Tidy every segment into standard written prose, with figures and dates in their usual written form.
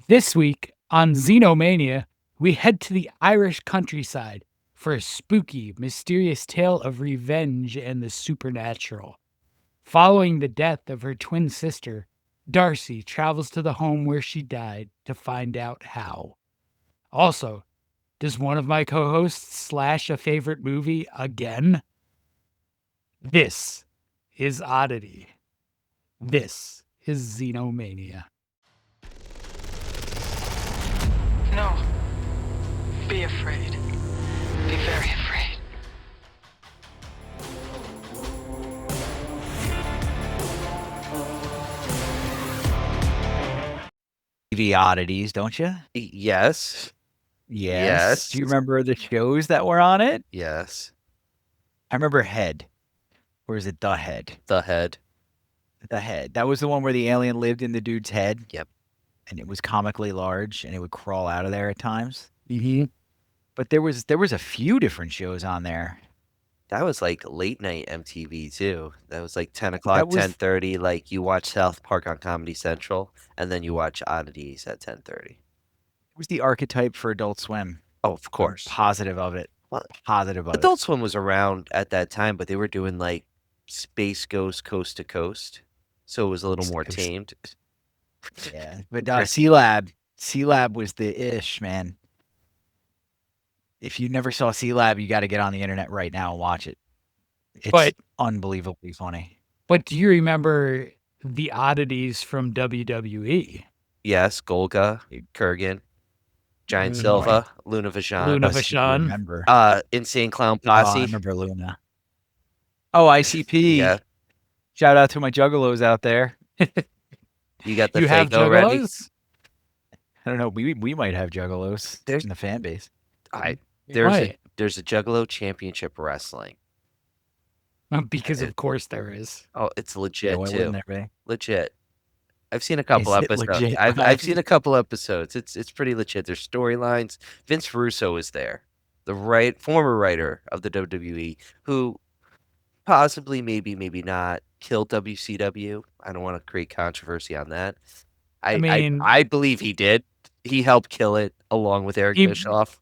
This week on Xenomania, we head to the Irish countryside for a spooky, mysterious tale of revenge and the supernatural. Following the death of her twin sister, Darcy travels to the home where she died to find out how. Also, does one of my co hosts slash a favorite movie again? This is Oddity. This is Xenomania. No. Be afraid. Be very afraid. TV oddities, don't you? Yes. Yes. Do you remember the shows that were on it? Yes. I remember Head. Or is it The Head? The Head. The Head. That was the one where the alien lived in the dude's head. Yep. And it was comically large, and it would crawl out of there at times. Mm-hmm. But there was a few different shows on there. That was like late night MTV too. That was like 10 o'clock, was- 10:30. Like you watch South Park on Comedy Central, and then you watch Oddities at 10:30. It was the archetype for Adult Swim. Oh, of course. Positive of it. Well, Positive of Adult Swim was around at that time, but they were doing like Space Ghost Coast to Coast, so it was a little more Coast. tamed. it. Yeah. But C-Lab was the ish, man. If you never saw C-Lab, you got to get on the internet right now and watch it. It's unbelievably funny. But do you remember the oddities from WWE? Yes, Golga, Kurgan, Giant Boy. Silva, Luna Vachon, Luna Us Vachon. Remember? Insane Clown Oh, I Posse. remember Luna. Oh, ICP. Yeah. Shout out to my juggalos out there. You got the You have Fago ready? juggalos? I don't know. We might have juggalos There's- in the fan base. There's a Juggalo Championship Wrestling. Because of course there is. Oh, it's legit Why too. wouldn't there be? Legit. I've seen a couple Is it episodes. legit? I've seen a couple episodes. It's pretty legit. There's storylines. Vince Russo is there, the former writer of the WWE, who possibly, maybe not, killed WCW. I don't want to create controversy on that. I mean- I believe he did. He helped kill it along with Eric He- Bischoff.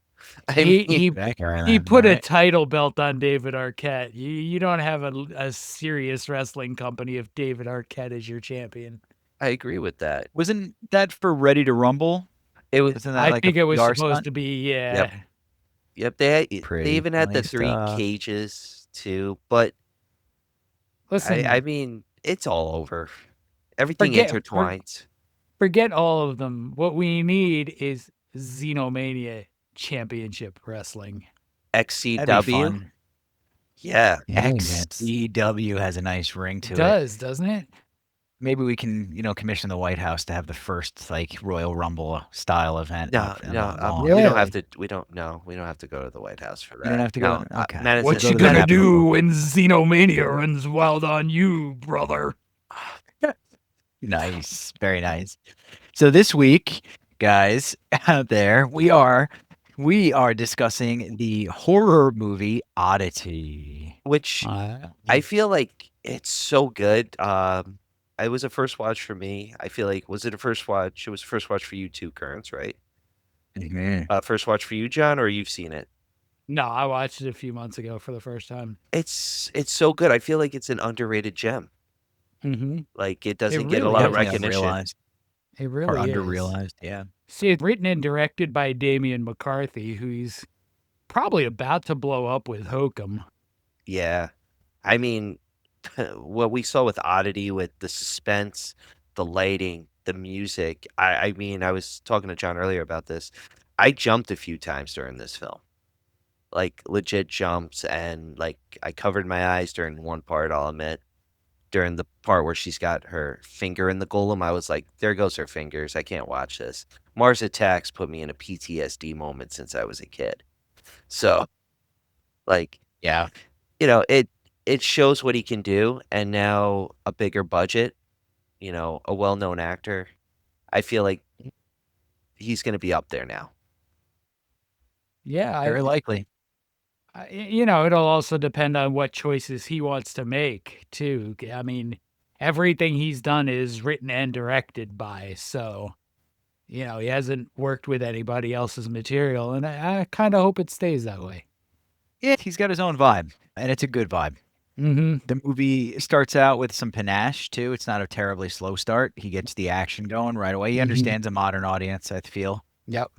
I He mean, Back around, he put a right? title belt on David Arquette. You don't have a serious wrestling company if David Arquette is your champion. I agree with that. Wasn't that for Ready to Rumble? It was. Isn't that I like think a it was PR supposed stunt? to be, yeah. Yep. Yep, they Pretty even had the funny 3 stuff. cages too, but Listen, I mean, it's all over. Everything Forget- intertwines. forget all of them. What we need is Xenomania Championship Wrestling. That'd be XCW, fun. yeah, XCW has a nice ring to It it. does, doesn't it? Maybe we can, commission the White House to have the first like Royal Rumble style event. no, up in no, the lawn. we don't Really? have to. We don't have to go to the White House for that. You don't have to No, go? Okay. Madison What you go to the gonna Capitol. do when Xenomania runs wild on you, brother? Nice. Very nice. So this week, guys out there, we are discussing the horror movie Oddity. Which I feel like it's so good. It was a first watch for me. I feel like, was it a first watch? It was a first watch for you too, Kearns, right? First watch for you, John, or you've seen it? No, I watched it a few months ago for the first time. It's so good. I feel like it's an underrated gem. Mm-hmm. Like it doesn't get a really lot of is. recognition. Unrealized It or really is. underrealized. Yeah. See, it's written and directed by Damian McCarthy, who's probably about to blow up with Hokum. Yeah. I mean, what we saw with Oddity, with the suspense, the lighting, the music. I mean, I was talking to John earlier about this. I jumped a few times during this film. Like legit jumps, and like I covered my eyes during one part, I'll admit. During the part where she's got her finger in the golem, I was like, there goes her fingers. I can't watch this. Mars Attacks put me in a PTSD moment since I was a kid. So, like, Yeah. it shows what he can do, and now a bigger budget, a well-known actor. I feel like he's going to be up there now. Yeah, Very likely. it'll also depend on what choices he wants to make, too. I mean, everything he's done is written and directed by, so He hasn't worked with anybody else's material, and I kind of hope it stays that way. Yeah, he's got his own vibe, and it's a good vibe. Mm-hmm. The movie starts out with some panache too. It's not a terribly slow start. He gets the action going right away. He understands a modern audience, I feel. Yep.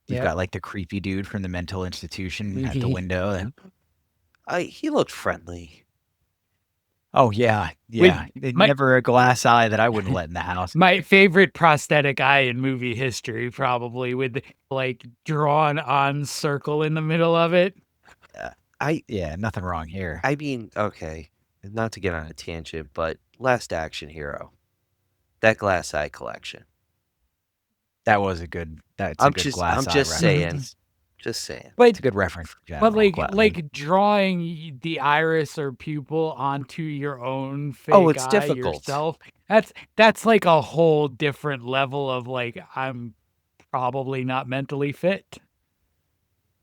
You've got like the creepy dude from the mental institution at the window. He looked friendly. Oh yeah. Never a glass eye that I wouldn't let in the house. My favorite prosthetic eye in movie history, probably, with like drawn on circle in the middle of it. Nothing wrong here. I mean, okay, not to get on a tangent, but Last Action Hero, that glass eye collection. That was a good. That's I'm a good just, glass I'm eye just saying, reference. just saying. But It's a good reference. But like drawing the iris or pupil onto your own fake it's eye difficult. yourself, that's like a whole different level of like, I'm probably not mentally fit.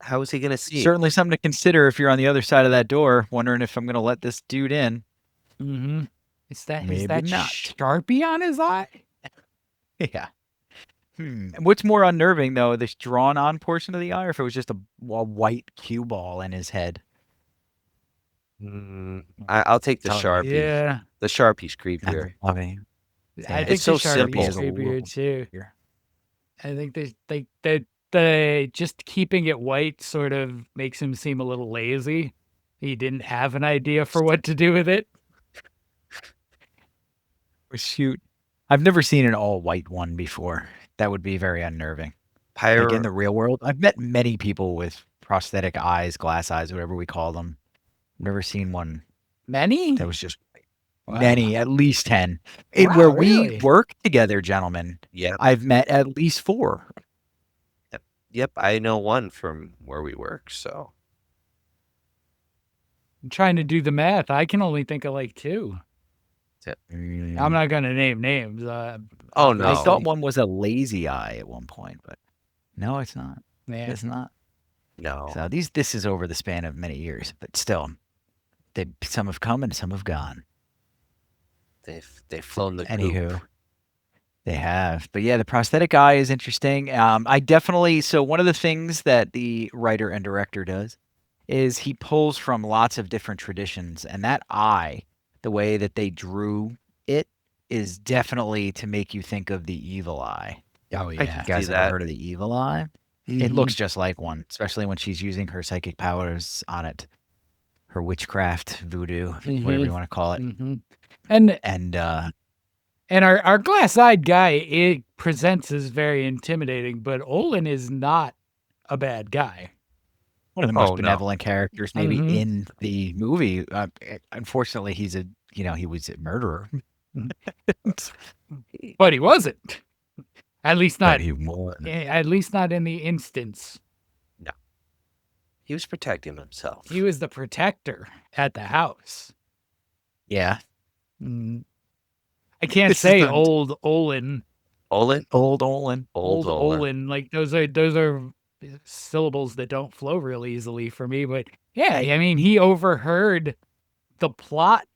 How is he gonna see? Certainly something to consider if you're on the other side of that door, wondering if I'm going to let this dude in. Mm-hmm. Is that Maybe not. Sharpie on his eye? Yeah. What's more unnerving, though, this drawn-on portion of the eye, or if it was just a white cue ball in his head? I'll take the Sharpie. Yeah. The Sharpie's creepier. I mean, I think it's so the Sharpie's simple. creepier too. I think the just keeping it white sort of makes him seem a little lazy. He didn't have an idea for what to do with it. Shoot. I've never seen an all-white one before. That would be very unnerving. Like in the real world, I've met many people with prosthetic eyes, glass eyes, whatever we call them. Never seen one. Many? That was just Wow. many, at least 10. Wow, Where really? we work together, gentlemen, Yeah. I've met at least 4. Yep. I know one from where we work. So I'm trying to do the math. I can only think of like 2. I'm not going to name names. Oh, no. I thought one was a lazy eye at one point, but no, it's not. Yeah. It's not. no. So this is over the span of many years, but still, some have come and some have gone. They've flown the coop. Anywho, they have. But yeah, the prosthetic eye is interesting. So one of the things that the writer and director does is he pulls from lots of different traditions, and that eye, the way that they drew it, is definitely to make you think of the evil eye. Oh, I yeah. can You guys see ever that. heard of the evil eye? It looks just like one, especially when she's using her psychic powers on it. Her witchcraft, voodoo, whatever you want to call it. Mm-hmm. And And our glass-eyed guy, it presents as very intimidating, but Olin is not a bad guy. one of the most Oh, no. benevolent characters maybe Mhm. in the movie. Unfortunately, he was a murderer. But he wasn't. At least not. But he was. At least not in the instance. He was protecting himself. He was the protector at the house. Yeah. Mm. I can't This is say the- old Olin. Olin? Old Olin. Old Olin. Like those are syllables that don't flow real easily for me. But yeah, I mean, he overheard the plot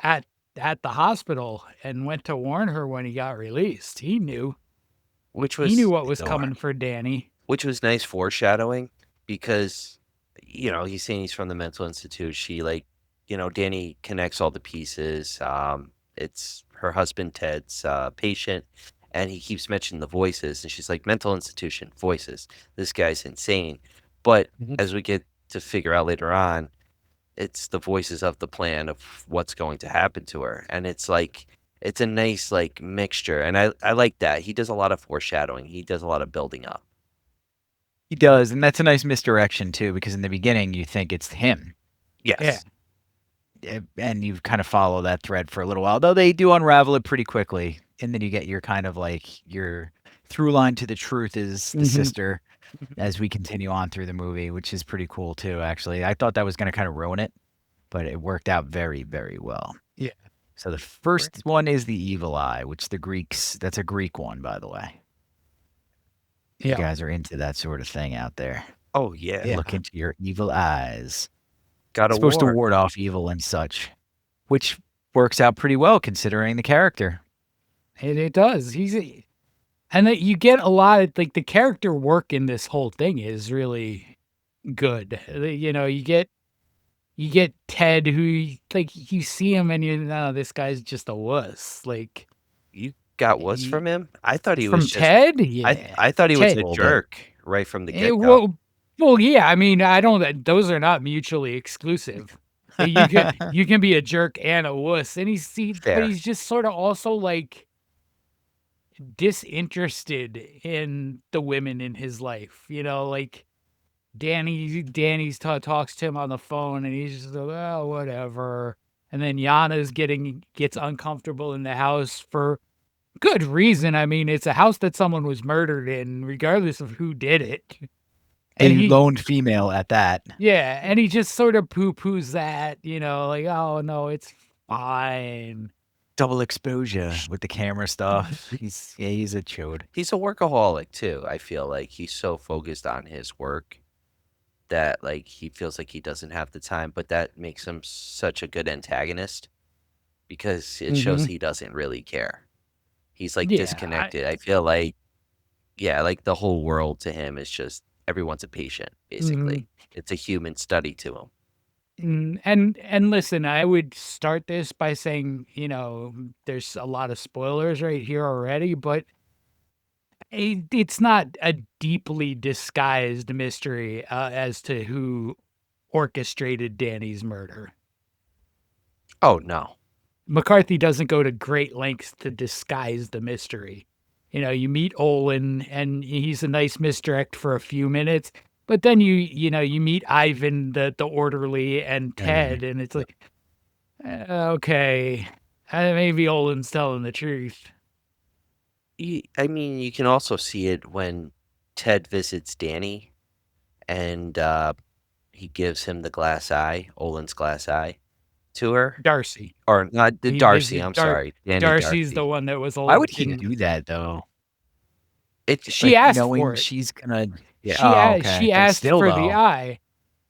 at the hospital and went to warn her when he got released. He knew. Which He knew what was Door. coming for Danny. was nice foreshadowing because, he's saying he's from the mental institute. She Danny connects all the pieces. It's her husband, Ted's patient, and he keeps mentioning the voices. And she's like, mental institution, voices. This guy's insane. But as we get to figure out later on, it's the voices of the plan of what's going to happen to her. And it's like, it's a nice mixture. And I like that. He does a lot of foreshadowing. He does a lot of building up. He does, and that's a nice misdirection too, because in the beginning you think it's him. Yes. And you kind of follow that thread for a little while, though they do unravel it pretty quickly. And then you get your kind of your through line to the truth is the sister as we continue on through the movie, which is pretty cool too, actually. I thought that was going to kind of ruin it, but it worked out very, very well. Yeah. So the first one is the evil eye, which that's a Greek one, by the way. Yeah. You guys are into that sort of thing out there. Oh, yeah. Look into your evil eyes. Got a Supposed to war. ward off evil and such, which works out pretty well considering the character. It does. And that you get a lot of like the character work in this whole thing is really good. You know, you get Ted who like you see him and you know this guy's just a wuss. Like You got wuss he, from him? I thought he was from just Ted, I yeah. I thought he was Ted, a little bit. jerk right from the eh, get-go. well, yeah. I mean, I don't. Those are not mutually exclusive. You can be a jerk and a wuss, and but Fair. he's just sort of also like disinterested in the women in his life. You know, like Danny's talks to him on the phone, and he's just like, well, whatever. And then Yana's gets uncomfortable in the house for good reason. I mean, it's a house that someone was murdered in, regardless of who did it. And A he, lone female at that. yeah, and he just sort of poo-poos that, you know, like, oh no, it's fine. Double exposure with the camera stuff. He's a chode. He's a workaholic too. I feel like he's so focused on his work that like he feels like he doesn't have the time, but that makes him such a good antagonist because it shows he doesn't really care. He's like Yeah, disconnected. I feel like yeah, like the whole world to him is just everyone's a patient, basically. It's a human study to him. And listen, I would start this by saying, you know, there's a lot of spoilers right here already, but it's not a deeply disguised mystery as to who orchestrated Danny's murder. Oh no. McCarthy doesn't go to great lengths to disguise the mystery. You know, you meet Olin and he's a nice misdirect for a few minutes, but then you meet Ivan, the orderly, and Ted, and it's like, okay, maybe Olin's telling the truth. I mean, you can also see it when Ted visits Danny and he gives him the glass eye, Olin's glass eye to her. Darcy. Or not He Darcy, visit I'm sorry. Danny Darcy's Darcy. the one that was Why would he didn't- do that though? She asked knowing for it. she's gonna. Yeah. She But asked still, for though, the eye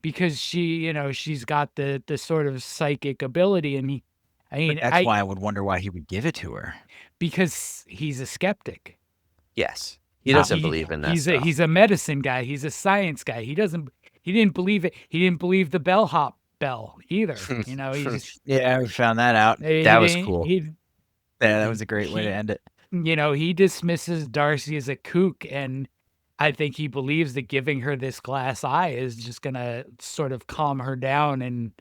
because she's got the sort of psychic ability, and that's why I would wonder why he would give it to her. because he's a skeptic. Yes. He doesn't believe in that He's stuff. he's a medicine guy. He's a science guy. He didn't believe it. He didn't believe the bellhop bell either. You know, he's Yeah, I found that out. That was cool. Yeah, that was a great way to end it. You know, he dismisses Darcy as a kook, and I think he believes that giving her this glass eye is just gonna sort of calm her down and,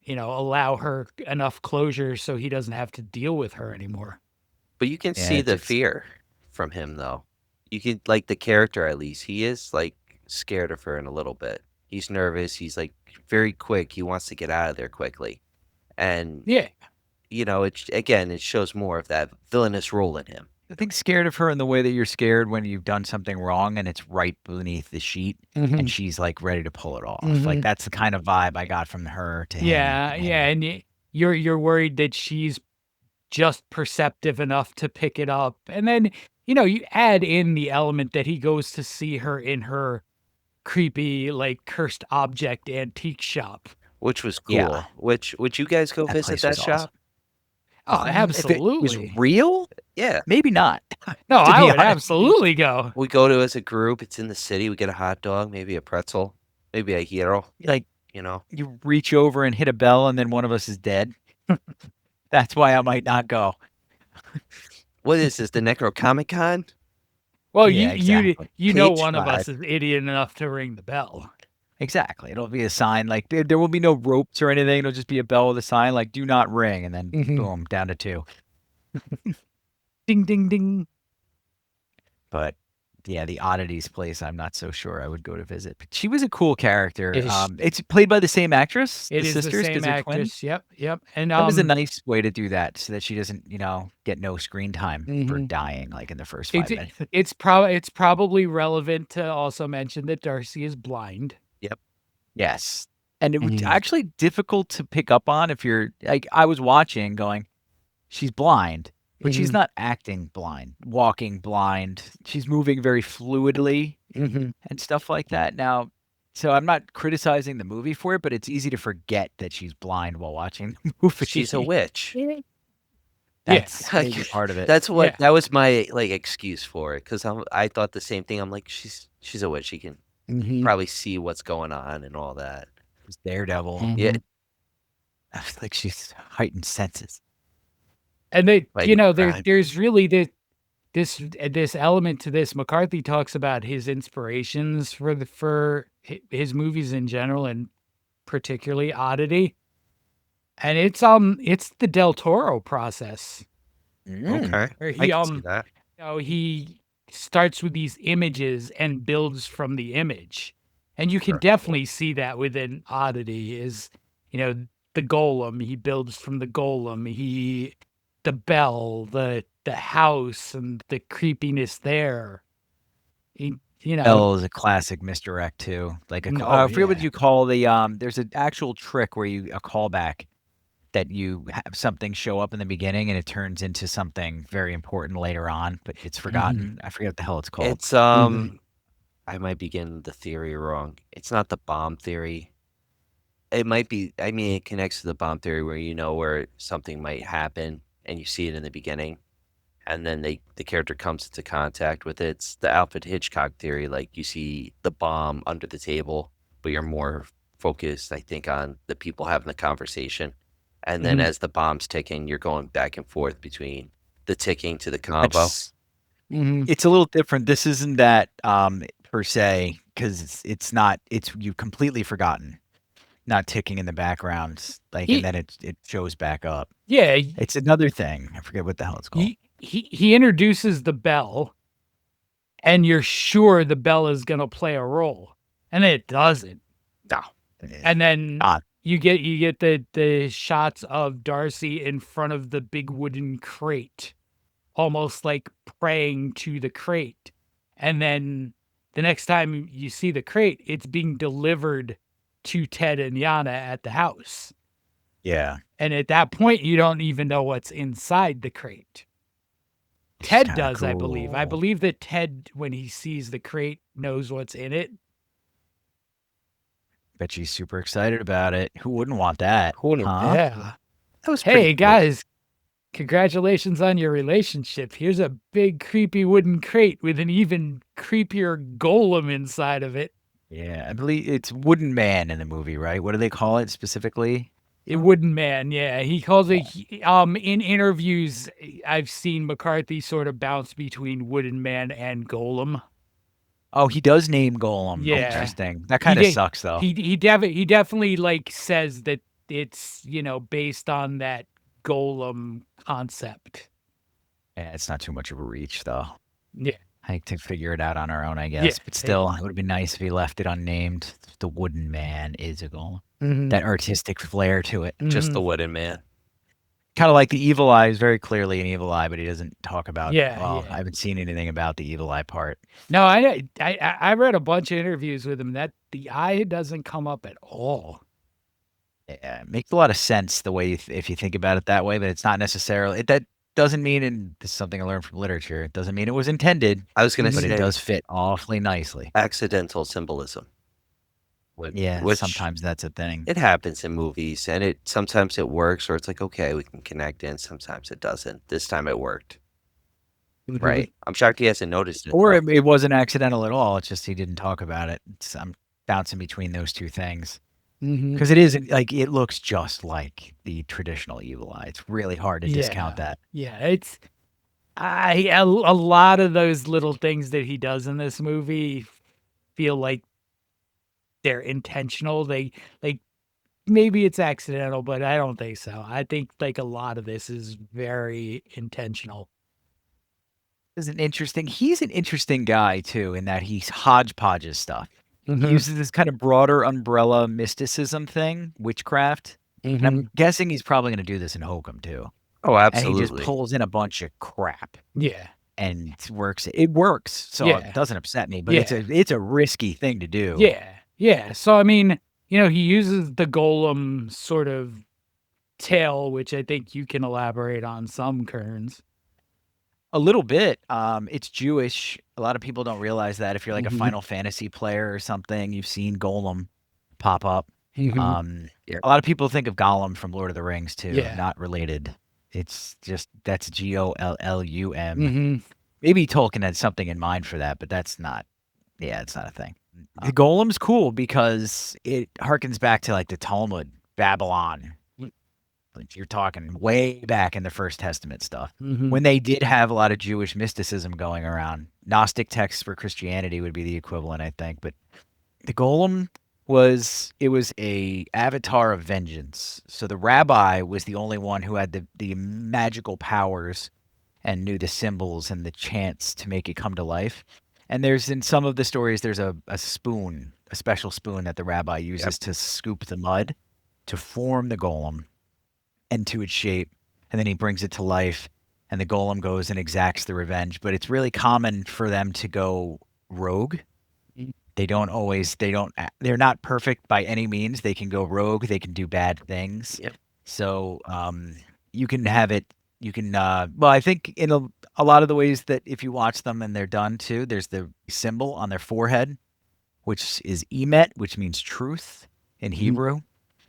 you know, allow her enough closure so he doesn't have to deal with her anymore. But you can Yeah, see the it's- fear from him, though. You can, like, the character at least. He is, like, scared of her in a little bit. He's nervous. He's, like, very quick. He wants to get out of there quickly. And, Yeah. you know, it shows more of that villainous role in him. I think scared of her in the way that you're scared when you've done something wrong and it's right beneath the sheet and she's like ready to pull it off. Like that's the kind of vibe I got from her to him. Yeah, and you're worried that she's just perceptive enough to pick it up. And then, you know, you add in the element that he goes to see her in her creepy, like, cursed object antique shop. Which was cool. Yeah. Would you guys go That visit place that was shop? awesome. Oh, If it absolutely. was real, Yeah. maybe not. No, to I be would honest. absolutely go. We go to as a group. It's in the city. We get a hot dog, maybe a pretzel, maybe a hero, Like you know. you reach over and hit a bell and then one of us is dead. That's why I might not go. What is this, the Necrocomic-Con? Well, Yeah, exactly. you know Page one of 5. us is idiot enough to ring the bell. Exactly. It'll be a sign like there will be no ropes or anything. It'll just be a bell with a sign like do not ring and then boom, down to 2. Ding, ding, ding. But yeah, the Oddities place, I'm not so sure I would go to visit. But she was a cool character. It's played by the same actress, It the is sisters, the 'cause same they're twins. actress. Yep. And That was a nice way to do that so that she doesn't, get no screen time for Mhm. dying like in the first 5 minutes. it's probably relevant to also mention that Darcy is blind. Yes. And it was Mhm. actually difficult to pick up on if you're like I was watching going, she's blind, but she's Mhm. not acting blind, walking blind. She's moving very fluidly and stuff like that. Now, so I'm not criticizing the movie for it, but it's easy to forget that she's blind while watching the movie. She's a witch. That's Like, maybe part of it. That's what Yeah. that was my like excuse for it because I thought the same thing. I'm like, she's a witch. She can probably see what's going on and all that. It's Daredevil. Yeah, I was like, she's heightened senses. And they, like you know, there's really this element to this. McCarthy talks about his inspirations for his movies in general, and particularly Oddity. And it's the Del Toro process okay, where I can see that. he starts with these images and builds from the image. And you can Sure. definitely see that within Oddity is, the golem, he builds from the golem, the bell, the house and the creepiness there. He, you know, Bell is a classic misdirect too. Like oh I forget what yeah. you call the there's an actual trick where a callback that you have something show up in the beginning and it turns into something very important later on, but it's forgotten. I forget what the hell it's called. It's I might be getting the theory wrong. It's not the bomb theory. It might be. I mean, it connects to the bomb theory where you know where something might happen and you see it in the beginning, and then the character comes into contact with it. It's the Alfred Hitchcock theory. Like you see the bomb under the table, but you're more focused, I think, on the people having the conversation. And then as the bomb's ticking, you're going back and forth between the ticking to the combo. It's a little different. This isn't that per se because it's not. It's you've completely forgotten, not ticking in the background, like, and then it shows back up. Yeah. It's another thing. I forget what the hell it's called. He introduces the bell, and you're sure the bell is gonna play a role, and it doesn't. No. And then Ah. you get the shots of Darcy in front of the big wooden crate, almost like praying to the crate. And then the next time you see the crate, it's being delivered to Ted and Yana at the house. Yeah. And at that point, you don't even know what's inside the crate. Ted kinda does, I believe. I cool. believe that Ted, when he sees the crate, knows what's in it. Bet she's super excited about it. Who wouldn't want that? Who wouldn't- Huh? Yeah. That was Hey, pretty cool. guys, congratulations on your relationship. Here's a big, creepy wooden crate with an even creepier golem inside of it. Yeah, I believe it's Wooden Man in the movie, right? What do they call it specifically? A wooden man, yeah. He calls it, in interviews, I've seen McCarthy sort of bounce between wooden man and golem. Oh, he does name Golem. Yeah. Interesting. That kind of sucks, though. He definitely like says that it's, based on that golem concept. Yeah, it's not too much of a reach, though. Yeah. I think to figure it out on our own, I guess. But still, it would have been nice if he left it unnamed. The Wooden Man is a Golem. That artistic flair to it. Just the wooden man. Kind of like the Evil Eye is very clearly an Evil Eye, but he doesn't talk about. Yeah, Well, yeah. I haven't seen anything about the Evil Eye part. No, I read a bunch of interviews with him that the eye doesn't come up at all. Yeah, it makes a lot of sense the way if you think about it that way, but it's not necessarily that doesn't mean, and this is something I learned from literature. It doesn't mean it was intended. I was gonna but say it does fit awfully nicely. accidental symbolism. Yeah, Which sometimes that's a thing. it happens in movies, and sometimes it works, or it's like okay, we can connect in. Sometimes it doesn't. This time it worked. Right. I'm shocked he hasn't noticed it. Or though. it wasn't accidental at all. It's just he didn't talk about it. I'm bouncing between those two things because it isn't like it looks just like the traditional Evil Eye. It's really hard to discount that. Yeah, it's a lot of those little things that he does in this movie feel like they're intentional. They like maybe it's accidental, but I don't think so. I think like a lot of this is very intentional. He's an interesting guy too, in that he hodgepodges stuff. He uses this kind of broader umbrella mysticism thing, witchcraft. And I'm guessing he's probably going to do this in Hokum too. Oh, And absolutely. he just pulls in a bunch of crap Yeah. and it works. It works, so Yeah. it doesn't upset me. But Yeah. it's a risky thing to do. Yeah. Yeah. So I mean, he uses the golem sort of tail, which I think you can elaborate on some, Kearns. A little bit. It's Jewish. A lot of people don't realize that. If you're like a Final Fantasy player or something, you've seen Golem pop up. Yeah. A lot of people think of Gollum from Lord of the Rings too. Yeah. Not related. It's just that's Gollum. Mm-hmm. Maybe Tolkien had something in mind for that, but that's not. Yeah, it's not a thing. The golem's cool because it harkens back to like the Talmud, Babylon. Like you're talking way back in the First Testament stuff Mm-hmm. when they did have a lot of Jewish mysticism going around. Gnostic texts for Christianity would be the equivalent, I think. But the golem was a avatar of vengeance. So the rabbi was the only one who had the magical powers and knew the symbols and the chants to make it come to life. And there's in some of the stories, there's a spoon, a special spoon that the rabbi uses to scoop the mud to form the golem into its shape. And then he brings it to life, and the golem goes and exacts the revenge. But it's really common for them to go rogue. They're not perfect by any means. They can go rogue. They can do bad things. Yep. So you can have it. You can, well, I think in a lot of the ways that if you watch them and they're done too, there's the symbol on their forehead, which is emet, which means truth in Hebrew.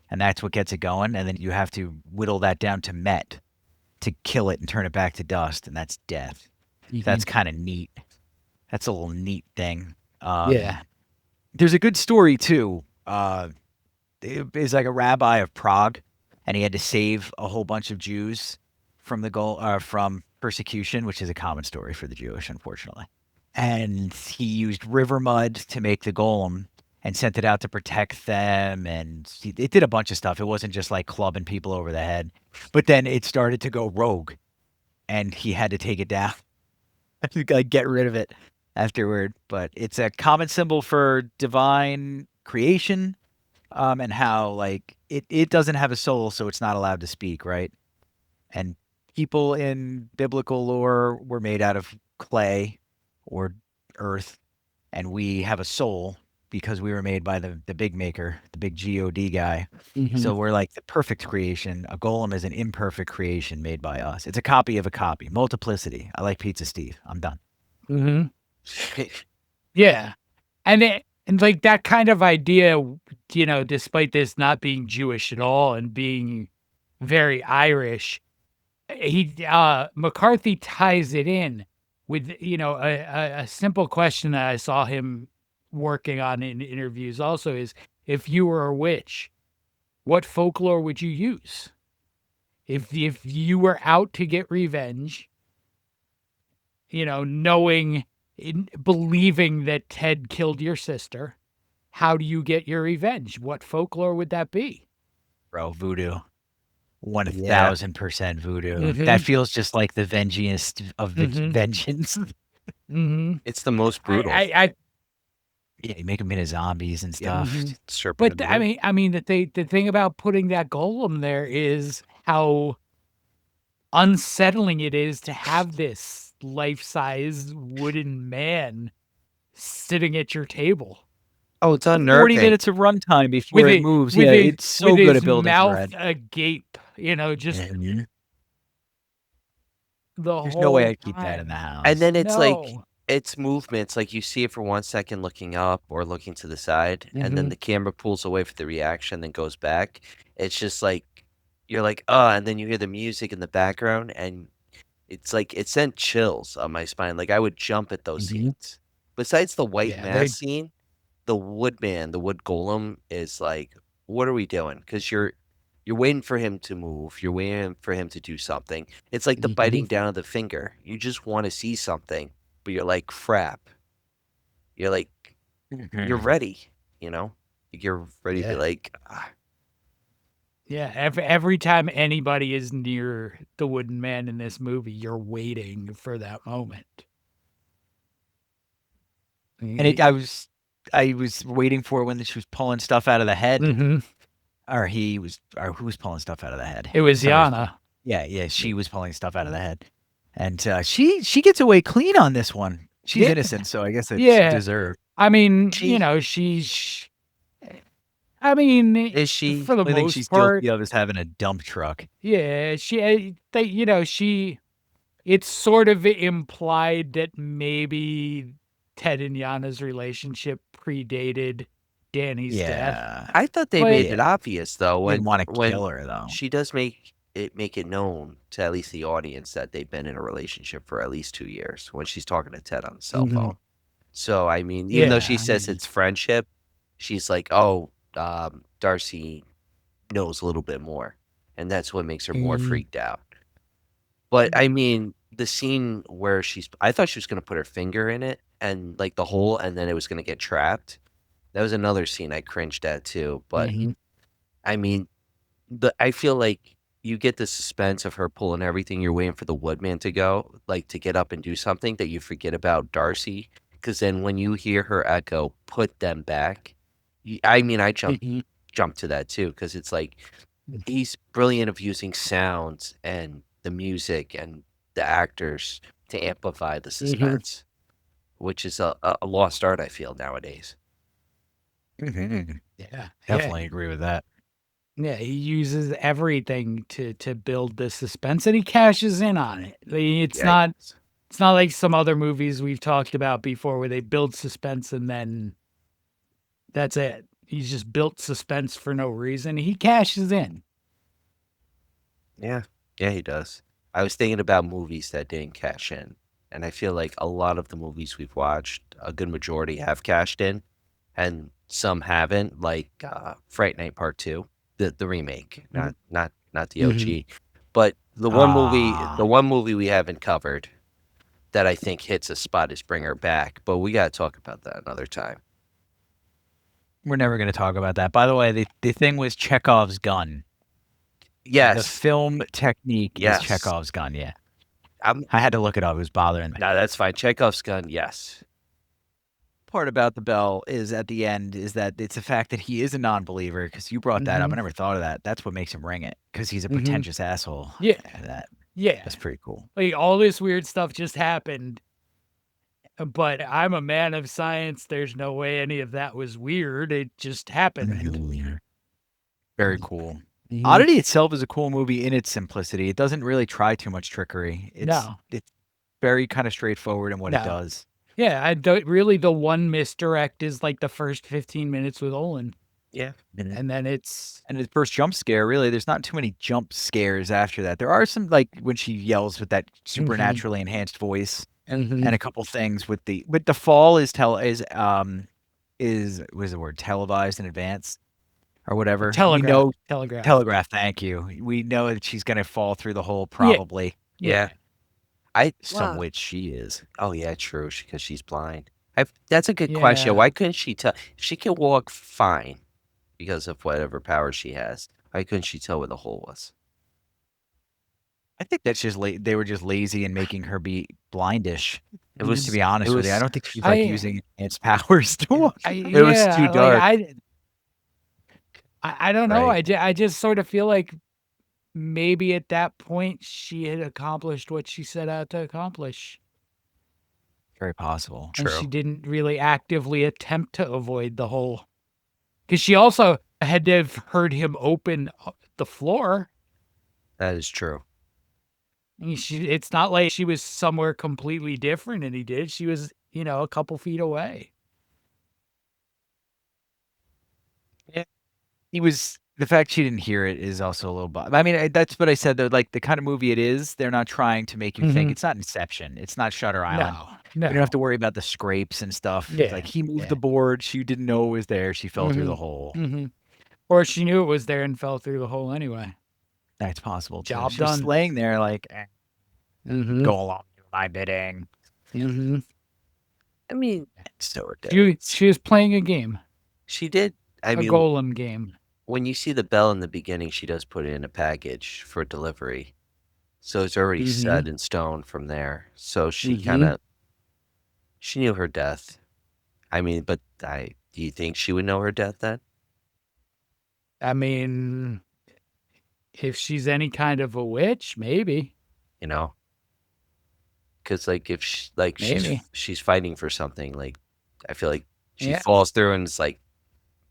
And that's what gets it going. And then you have to whittle that down to met to kill it and turn it back to dust. And that's death. That's kind of neat. That's a little neat thing. Yeah. There's a good story too. It's like a rabbi of Prague, and he had to save a whole bunch of Jews from persecution, which is a common story for the Jewish, unfortunately. And he used river mud to make the golem and sent it out to protect them. And it did a bunch of stuff. It wasn't just like clubbing people over the head, but then it started to go rogue, and he had to take it down, like get rid of it afterward. But it's a common symbol for divine creation, and how like it doesn't have a soul, so it's not allowed to speak, right? And people in biblical lore were made out of clay or earth, and we have a soul because we were made by the big maker, the big God guy. So we're like the perfect creation. A golem is an imperfect creation made by us. It's a copy of a copy. Multiplicity. I like Pizza Steve. I'm done. Yeah. And like that kind of idea, you know, despite this not being Jewish at all and being very Irish, McCarthy ties it in with, you know, a simple question that I saw him working on in interviews also is, if you were a witch, what folklore would you use? If you were out to get revenge, you know, believing that Ted killed your sister, how do you get your revenge? What folklore would that be? Bro, voodoo. 1000% voodoo. That feels just like the vengeance of vengeance. It's the most brutal. Yeah, you make them into zombies and stuff. But I mean, the thing about putting that golem there is how unsettling it is to have this life-size wooden man sitting at your table. Oh, it's unnerving. 40 minutes of runtime before it moves. Yeah, it's so good at building mouth agape, you know, just the There's whole no way I'd keep time. that in the house. And then it's like No. it's movements. Like you see it for 1 second looking up or looking to the side, and then the camera pulls away for the reaction, then goes back. It's just like you're like, and then you hear the music in the background, and it's like it sent chills on my spine. Like I would jump at those scenes. Besides the white mask scene, the woodman, the wood golem is like, what are we doing? Because you're waiting for him to move. You're waiting for him to do something. It's like the biting down of the finger. You just want to see something, but you're like, frap. You're like, you're ready, you know? You're ready to like, Yeah, every time anybody is near the wooden man in this movie, you're waiting for that moment. And I was waiting for when she was pulling stuff out of the head. Or who was pulling stuff out of the head? It was Yana. Yeah, she was pulling stuff out of the head. And she gets away clean on this one. She's innocent, so I guess it's deserved. I mean, you know, she's... I mean, is she? For the I think most she's part, guilty of is having a dump truck. Yeah, you know, it's sort of implied that maybe Ted and Yana's relationship predated Danny's death. I thought they made it obvious though Didn't want to kill her though. She does make make it known to at least the audience that they've been in a relationship for at least 2 years when she's talking to Ted on the cell Mhm. phone. So, I mean, even though she Yeah. says it's friendship, she's like, "Oh, Darcy knows a little bit more," and that's what makes her more Mhm. freaked out. But, I mean, the scene where I thought she was gonna put her finger in it and, like, the hole, and then it was gonna get trapped. That was another scene I cringed at too, but, Mhm. I mean, I feel like you get the suspense of her pulling everything, you're waiting for the woodman to go, like, to get up and do something that you forget about Darcy. Because then when you hear her echo, "Put them back," I mean, I Mhm. jumped to that too, because it's like, he's brilliant of using sounds and the music and the actors to amplify the Mhm. suspense, which is a lost art, I feel, nowadays. Mhm. Yeah. Definitely agree with that. Yeah, he uses everything to build the suspense, and he cashes in on it. Yeah, It's not like some other movies we've talked about before where they build suspense and then that's it. He's just built suspense for no reason. He cashes in. yeah, yeah, he does. I was thinking about movies that didn't cash in, and I feel like a lot of the movies we've watched, a good majority have cashed in, and some haven't, like, Fright Night Part 2, the remake, Mhm. not the Mhm. OG. But the Ah. one movie we haven't covered that I think hits a spot is Bring Her Back, but we gotta talk about that another time. We're never going to talk about that. By the way, the thing was Chekhov's gun. The Yes, film technique is yes. Chekhov's gun. Yeah, I'm I had to look it up. It was bothering me. No, that's fine. Chekhov's gun, yes. Part about the bell is at the end is that it's the fact that he is a non-believer because you brought that up. I Mhm. never thought of that. That's what makes him ring it because he's a Mhm. pretentious asshole. Yeah. That's Yeah. pretty cool. Like all this weird stuff just happened, but I'm a man of science. There's no way any of that was weird. It just happened. Very cool. Mhm. Oddity itself is a cool movie in its simplicity. It doesn't really try too much trickery. No. It's very kind of straightforward in what it No. does. Yeah, I don't really the one misdirect is like the first 15 minutes with Olin, Yeah. and then it's And the first jump scare, really, there's not too many jump scares after that. There are some, like when she yells with that Mhm. supernaturally enhanced voice, Mhm. and a couple things with the fall is what is the word, televised in advance or whatever. We Telegraph. know Telegraph. telegraph. Thank you. We know that she's gonna fall through the hole Yeah. probably. Yeah. Yeah. Some witch she is. Oh, yeah, true, because she's blind. That's a good question. Yeah. Why couldn't she tell? She can walk fine because of whatever power she has. Why couldn't she tell where the hole was? I think that's just they were just lazy in making her be blindish. It To was be it honest with you, I was don't think she's like I using its powers to walk. it was too yeah, like dark, I don't know. Right. I just sort of feel like maybe at that point she had accomplished what she set out to accomplish, Very possible. and she True. didn't really actively attempt to avoid the hole. Because she also had to have heard him open the floor. That is true. I mean, it's not like she was somewhere completely different and he did. She was, a couple feet away. Yeah. He was the fact she didn't hear it is also a little I mean, that's what I said though, like the kind of movie it is, they're not trying to make you think. Mhm. It's not Inception. It's not Shutter Island. No, We don't have no. to worry about the scrapes and stuff. It's like Yeah, he moved the yeah. board, she didn't know it was there, she fell through the Mhm, hole. mhm. Or she knew it was there and fell through the hole anyway. That's possible too. Job She was done. laying there like, Mhm, go along with my bidding. mhm. I mean, So ridiculous. She was playing a game, she did. I a mean, golem game. when you see the bell in the beginning, she does put it in a package for delivery. So it's already Mhm, set in stone from there. So she mhm. kinda she knew her death. I mean, but do you think she would know her death then? I mean, if she's any kind of a witch, maybe, You know? Because like, if maybe. she's fighting for something, like, I feel like she Yeah, falls through and it's, like,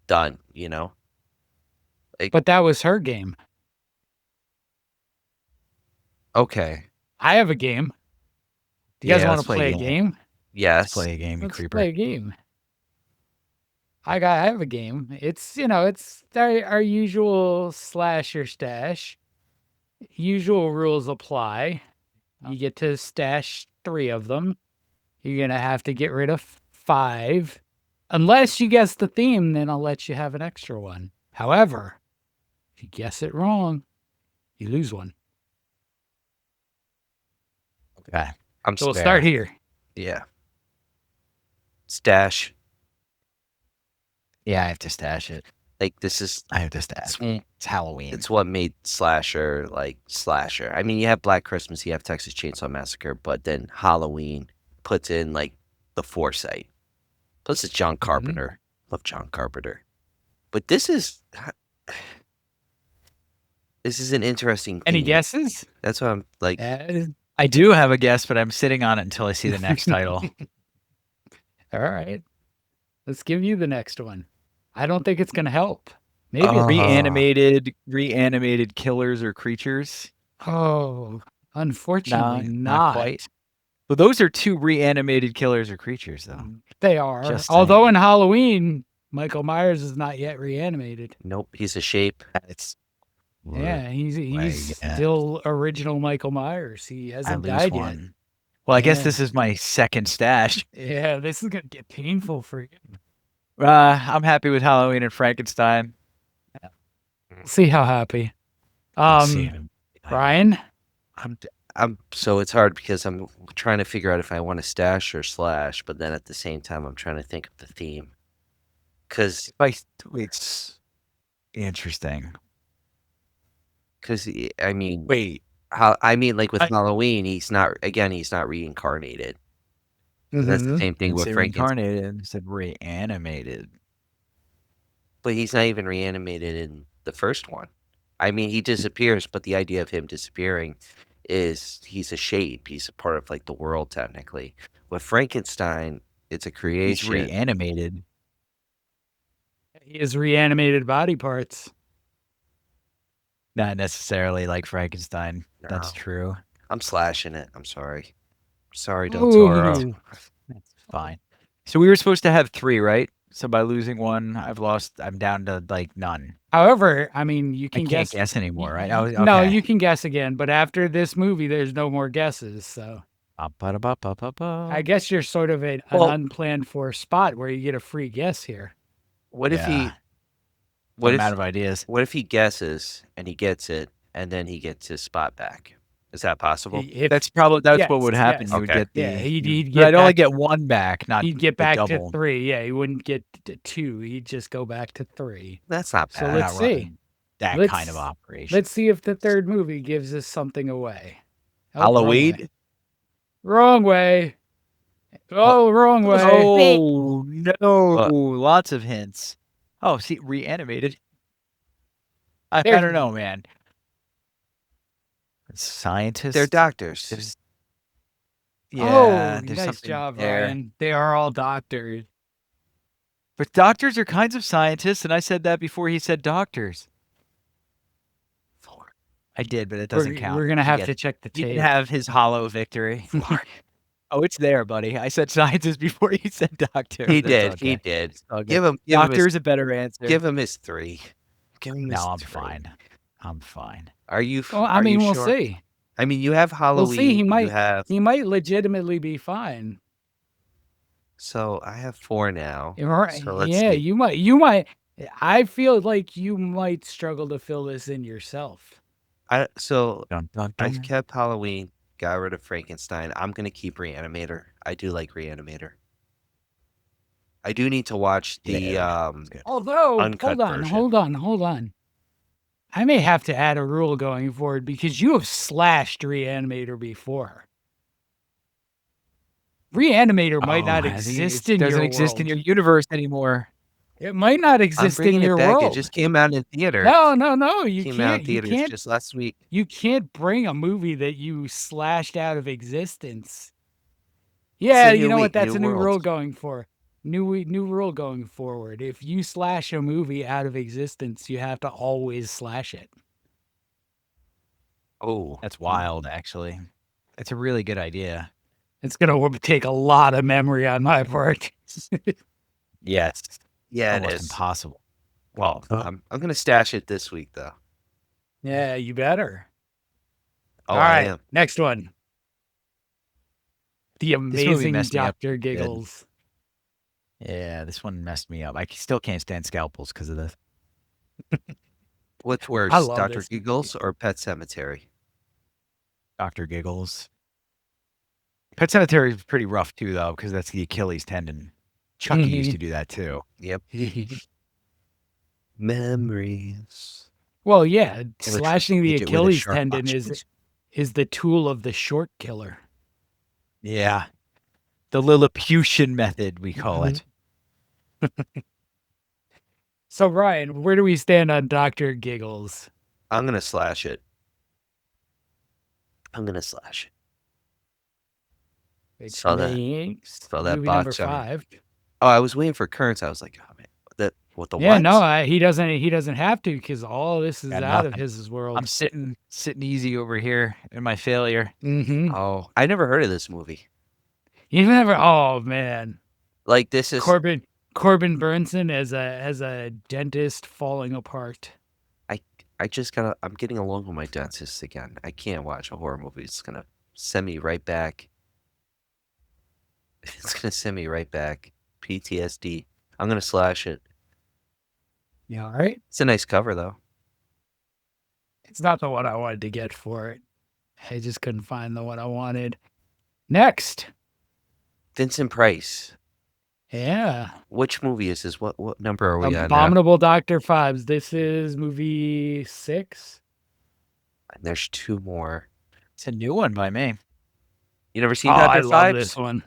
done, you know? Like, but that was her game. okay. I have a game. Do you guys Yeah, wanna Let's play play a a game. game? Let's yes. play a game, you Let's creeper. play a game. I have a game. It's, it's our usual slasher stash. usual rules apply. You get to stash 3 of them. You're going to have to get rid of 5. Unless you guess the theme, then I'll let you have an extra one. However, if you guess it wrong, you lose one. Okay. So we'll start here. Yeah. Stash. Yeah, I have to stash it. Like, this is... I have to stash. It's Halloween. It's what made slasher, like, slasher. I mean, you have Black Christmas, you have Texas Chainsaw Massacre, but then Halloween puts in, like, the foresight. Plus, it's John Carpenter. Love John Carpenter. But this is... This is an interesting theme. Any guesses? That's what I'm, like... I do have a guess, but I'm sitting on it until I see the next title. All right. Let's give you the next one. I don't think it's going to help. Maybe reanimated killers or creatures. Oh, unfortunately not quite. Well, those are 2 reanimated killers or creatures, though. They are. Just Although saying. in Halloween, Michael Myers is not yet reanimated. Nope, he's a shape. It's Yeah, he's still original Michael Myers. He hasn't died yet. Well, I guess this is my second stash. Yeah, this is going to get painful for you. I'm happy with Halloween and Frankenstein. See how happy. Brian? I'm so it's hard because I'm trying to figure out if I want to stash or slash, but then at the same time I'm trying to think of the theme. Because it's interesting. Because I mean, wait, like with Halloween, he's not reincarnated. That's the same thing with Frankenstein. Reincarnated instead of reanimated. But he's not even reanimated in the first one. I mean, he disappears, but the idea of him disappearing is he's a shape. He's a part of like the world technically. With Frankenstein, it's a creation. He's reanimated. He has reanimated body parts. Not necessarily like Frankenstein. No. That's true. I'm slashing it. I'm sorry. Sorry, Del Toro. That's fine. So we were supposed to have 3, right? So by losing one, I'm down to like none. However, I mean, you can I can't guess anymore, right? Okay. No, you can guess again, but after this movie, there's no more guesses. So I guess you're sort of an unplanned for spot where you get a free guess here. What if he? I'm out of ideas. What if he guesses and he gets it, and then he gets his spot back? Is that possible? That's what would happen. You would get he'd get I'd only get 1 back, not he'd get back double. to 3. Yeah, he wouldn't get 2. He'd just go back to 3. That's not bad. So let's see that kind of operation. Let's see if the third movie gives us something away. Halloween? Wrong way. Oh, wrong way. Oh no! Lots of hints. Oh, see, reanimated. I don't know, man. Scientists. They're doctors. Nice job, Ryan. They are all doctors. But doctors are kinds of scientists, and I said that before he said doctors. 4. I did, but it doesn't count. We're going to have to check the tape. He can have his hollow victory. Oh, it's there, buddy. I said scientist before you said doctor. He did. He did. Give him doctor's a better answer. Give him his 3. Give him his No, I'm 3. fine. I'm fine. Are you? Well, I mean, we'll sure? see. I mean, you have Halloween. We'll see. He might legitimately be fine. So I have 4 now. So let's see. you might. I feel like you might struggle to fill this in yourself. I've kept Halloween, got rid of Frankenstein. I'm gonna keep Reanimator. I do like Reanimator. I do need to watch the Although, uncut version. hold on. I may have to add a rule going forward because you have slashed Reanimator before. Reanimator might not exist in your world. It doesn't exist in your universe anymore. It might not exist in your world. It just came out in theater. No. You came can't. out in theaters just last week. You can't bring a movie that you slashed out of existence. Yeah, you know what? That's a new rule going for. New rule going forward. If you slash a movie out of existence, you have to always slash it. Oh, that's wild, actually. It's a really good idea. It's going to take a lot of memory on my part. Yes. Yeah, it is. Impossible. Well, I'm going to stash it this week, though. Yeah, you better. Oh, All I right, am. next one. The This movie amazing messed me up Dr. good. Giggles. Yeah, this one messed me up. I still can't stand scalpels because of this. What's I worse, love Dr. this movie. Giggles or Pet Cemetery? Dr. Giggles. Pet Cemetery is pretty rough too, though, because that's the Achilles tendon. Chucky used to do that too. Yep. Memories. Well, yeah, Or slashing the hit it with a Achilles sharp tendon object. is the tool of the short killer. Yeah. The Lilliputian method, we call it. So, Ryan, where do we stand on Dr. Giggles? I'm gonna slash it. I'm gonna slash it. Which Saw that. makes Saw that movie number box on it. 5. Oh, I was waiting for currents. I was like, oh man, what the Yeah, what? no, he doesn't have to because all this is Got out of nothing. his world. I'm sitting easy over here in my failure. Oh, I never heard of this movie. You never. Oh man, Like this is Corbin Burnson as a dentist falling apart. I just gotta I'm getting along with my dentist again. I can't watch a horror movie. It's gonna send me right back. It's gonna send me right back. PTSD. I'm gonna slash it. Yeah, all right. It's a nice cover though. It's not the one I wanted to get for it. I just couldn't find the one I wanted. Next, Vincent Price. yeah, Which movie is this? What number are we on now? Abominable Dr. Phibes. This is movie 6. And there's 2 more. It's a new one by me. You never seen Oh, I Dr. love Phibes? this one.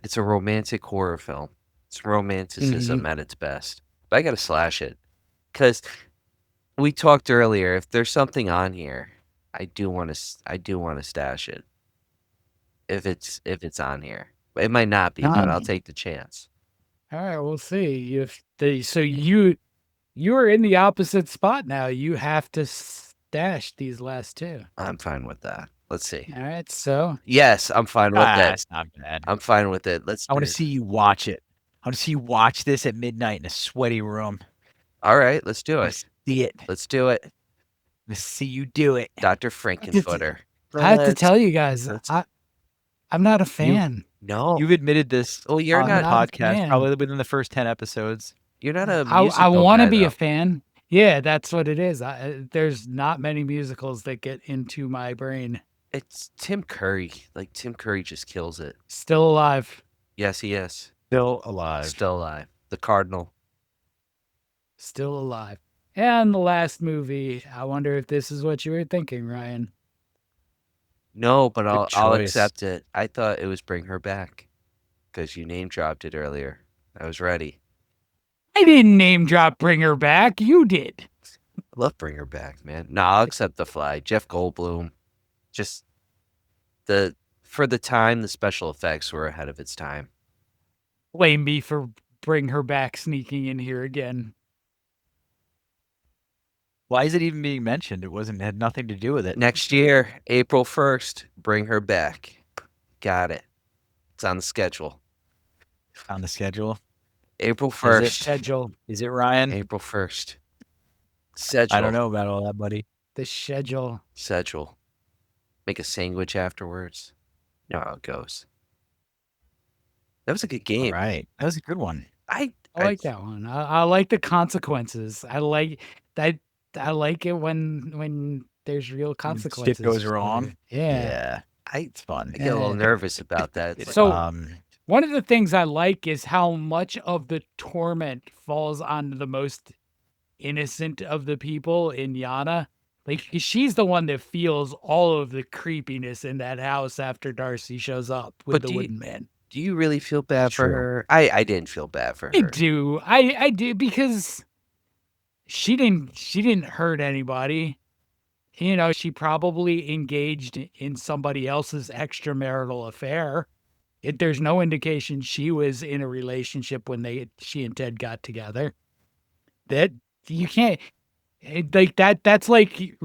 It's a romantic horror film. It's romanticism at its best. But I gotta slash it. Because we talked earlier, if there's something on here, I do want to stash it. If it's on here. It might not be, but I'll take the chance. All right, we'll see. So you're in the opposite spot now. You have to stash these last 2. I'm fine with that. Let's see. All right, so Yes, I'm fine with that. That's not bad. I'm fine with it. I want to see you watch it. I want to see you watch this at midnight in a sweaty room. All right, let's do it. See it. Let's do it. Let's see you do it. Dr. Frankenfooter. I have to tell you guys, let's- I'm not a fan. No. You've admitted this Oh, you're on not the not a podcast, fan. probably within the first 10 episodes. You're not a I musical want to guy, be though. a fan. Yeah, that's what it is. There's not many musicals that get into my brain. It's Tim Curry. Like Tim Curry just kills it. Still alive. Yes, he is. Still alive. Still alive. The Cardinal. Still alive. And the last movie, I wonder if this is what you were thinking, Ryan. No, but I'll choice. accept it. I thought it was Bring Her Back because you name dropped it earlier. I was ready. I didn't name drop Bring Her Back. You did. I love Bring Her Back, man. No, I'll accept The Fly. Jeff Goldblum. Just for the time, the special effects were ahead of its time. Blame me for Bring Her Back sneaking in here again. Why is it even being mentioned? Had nothing to do with it. Next year, April 1st, Bring Her Back. Got it. It's on the schedule. On the schedule. April Is it 1st. Schedule. Is it Ryan? April 1st. Schedule. I don't know about all that, buddy. The schedule. Schedule. Make a sandwich afterwards. You know how it goes. That was a good game. All right. That was a good one. I like that one. I like the consequences. I like that. I like it when there's real consequences. Shit goes for wrong. it. Yeah. It's fun. I get a little nervous about that. It's So- like, One of the things I like is how much of the torment falls on the most innocent of the people in Yana. Like, she's the one that feels all of the creepiness in that house after Darcy shows up with But the do you- wooden man. do you really feel bad It's for true. her? I didn't feel bad for I her. do. I do because she didn't hurt anybody. You know, she probably engaged in somebody else's extramarital affair. There's no indication she was in a relationship when she and Ted got together. That you can't like that. That's like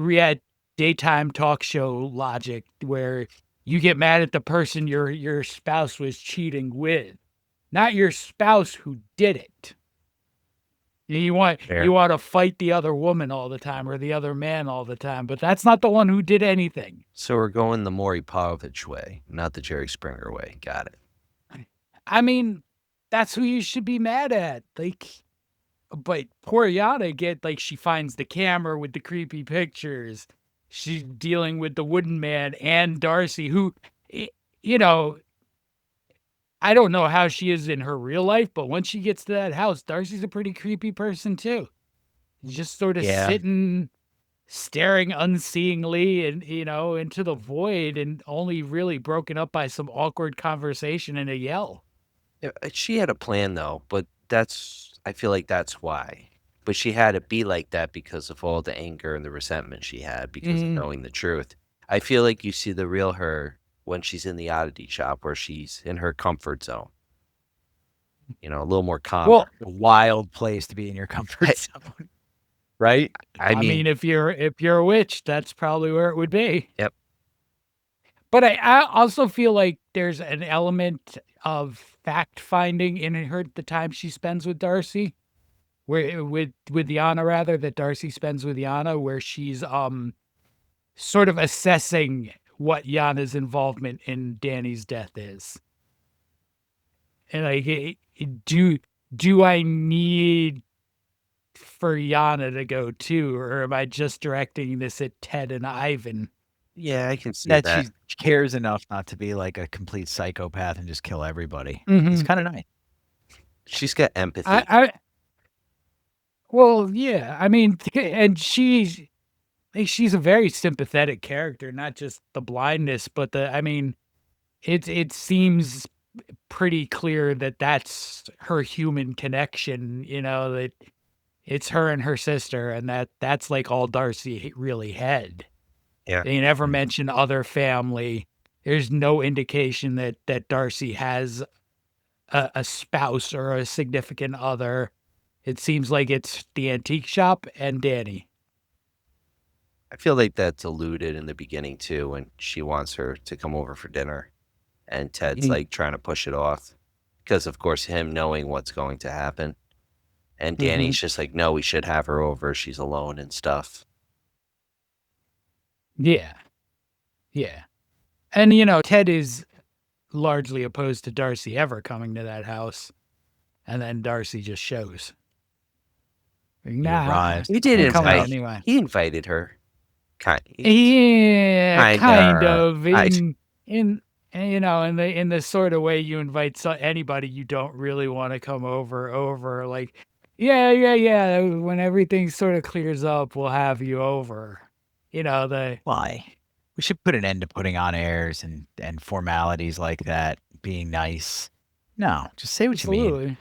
daytime talk show logic where you get mad at the person your spouse was cheating with, not your spouse who did it. You want Fair. you want to fight the other woman all the time or the other man all the time, but that's not the one who did anything. So we're going the Maury Povich way, not the Jerry Springer way. Got it. I mean, that's who you should be mad at. Like, but poor Yana she finds the camera with the creepy pictures. She's dealing with the wooden man and Darcy, who, you know, I don't know how she is in her real life, but once she gets to that house, Darcy's a pretty creepy person too. Just sort of Yeah. sitting, staring unseeingly and, into the void, and only really broken up by some awkward conversation and a yell. Yeah, she had a plan though, but I feel like that's why. But she had to be like that because of all the anger and the resentment she had because of knowing the truth. I feel like you see the real her when she's in the oddity shop where she's in her comfort zone. A little more calm. Well, A wild place to be in your comfort zone. Right? I mean, if you're a witch, that's probably where it would be. Yep. But I also feel like there's an element of fact finding in the time she spends with Darcy, where with Yana rather, that Darcy spends with Yana, where she's sort of assessing what Yana's involvement in Danny's death is. And like, do I need for Yana to go too, or am I just directing this at Ted and Ivan? Yeah, I can see That that. she cares enough not to be like a complete psychopath and just kill everybody. Mhm. It's kind of nice. She's got empathy. Well, yeah. I mean, and she's a very sympathetic character, not just the blindness, but it seems pretty clear that that's her human connection, that it's her and her sister, and that's like all Darcy really had. Yeah. They never mention other family. There's no indication that Darcy has a spouse or a significant other. It seems like it's the antique shop and Danny. I feel like that's alluded in the beginning too when she wants her to come over for dinner and Ted's like trying to push it off because of course him knowing what's going to happen. And Danny's just like, no, we should have her over. She's alone and stuff. Yeah. Yeah. And, Ted is largely opposed to Darcy ever coming to that house. And then Darcy just shows. Like, nah, arrives. He did I'm coming invite. anyway. He invited her. Yeah, kind of. Kinda. In the sort of way you invite anybody you don't really want to come over. Like, yeah. When everything sort of clears up, we'll have you over. Why? We should put an end to putting on airs and formalities like that, being nice. No, just say what you mean.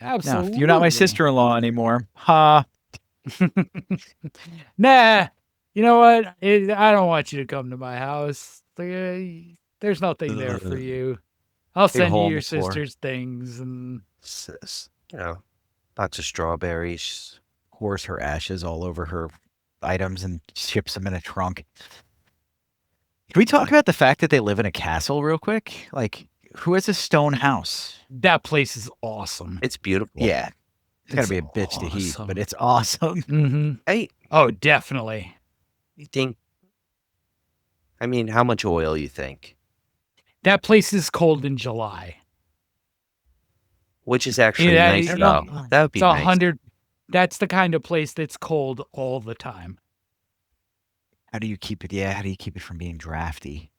Absolutely. No, you're not my sister-in-law anymore. Ha. Nah. You know what? I don't want you to come to my house. There's nothing there for you. I'll send you your sister's things and box of strawberries. Pours her ashes all over her items and ships them in a trunk. Can we talk about the fact that they live in a castle real quick? Like, who has a stone house? That place is awesome. It's beautiful. Yeah. It's gotta be a bitch to heat, but it's awesome. Mm-hmm. Oh, definitely. You think? I mean, how much oil you think? That place is cold in July. Which is actually nice, though. That would be nice. 100. That's the kind of place that's cold all the time. How do you keep it? Yeah, how do you keep it from being drafty?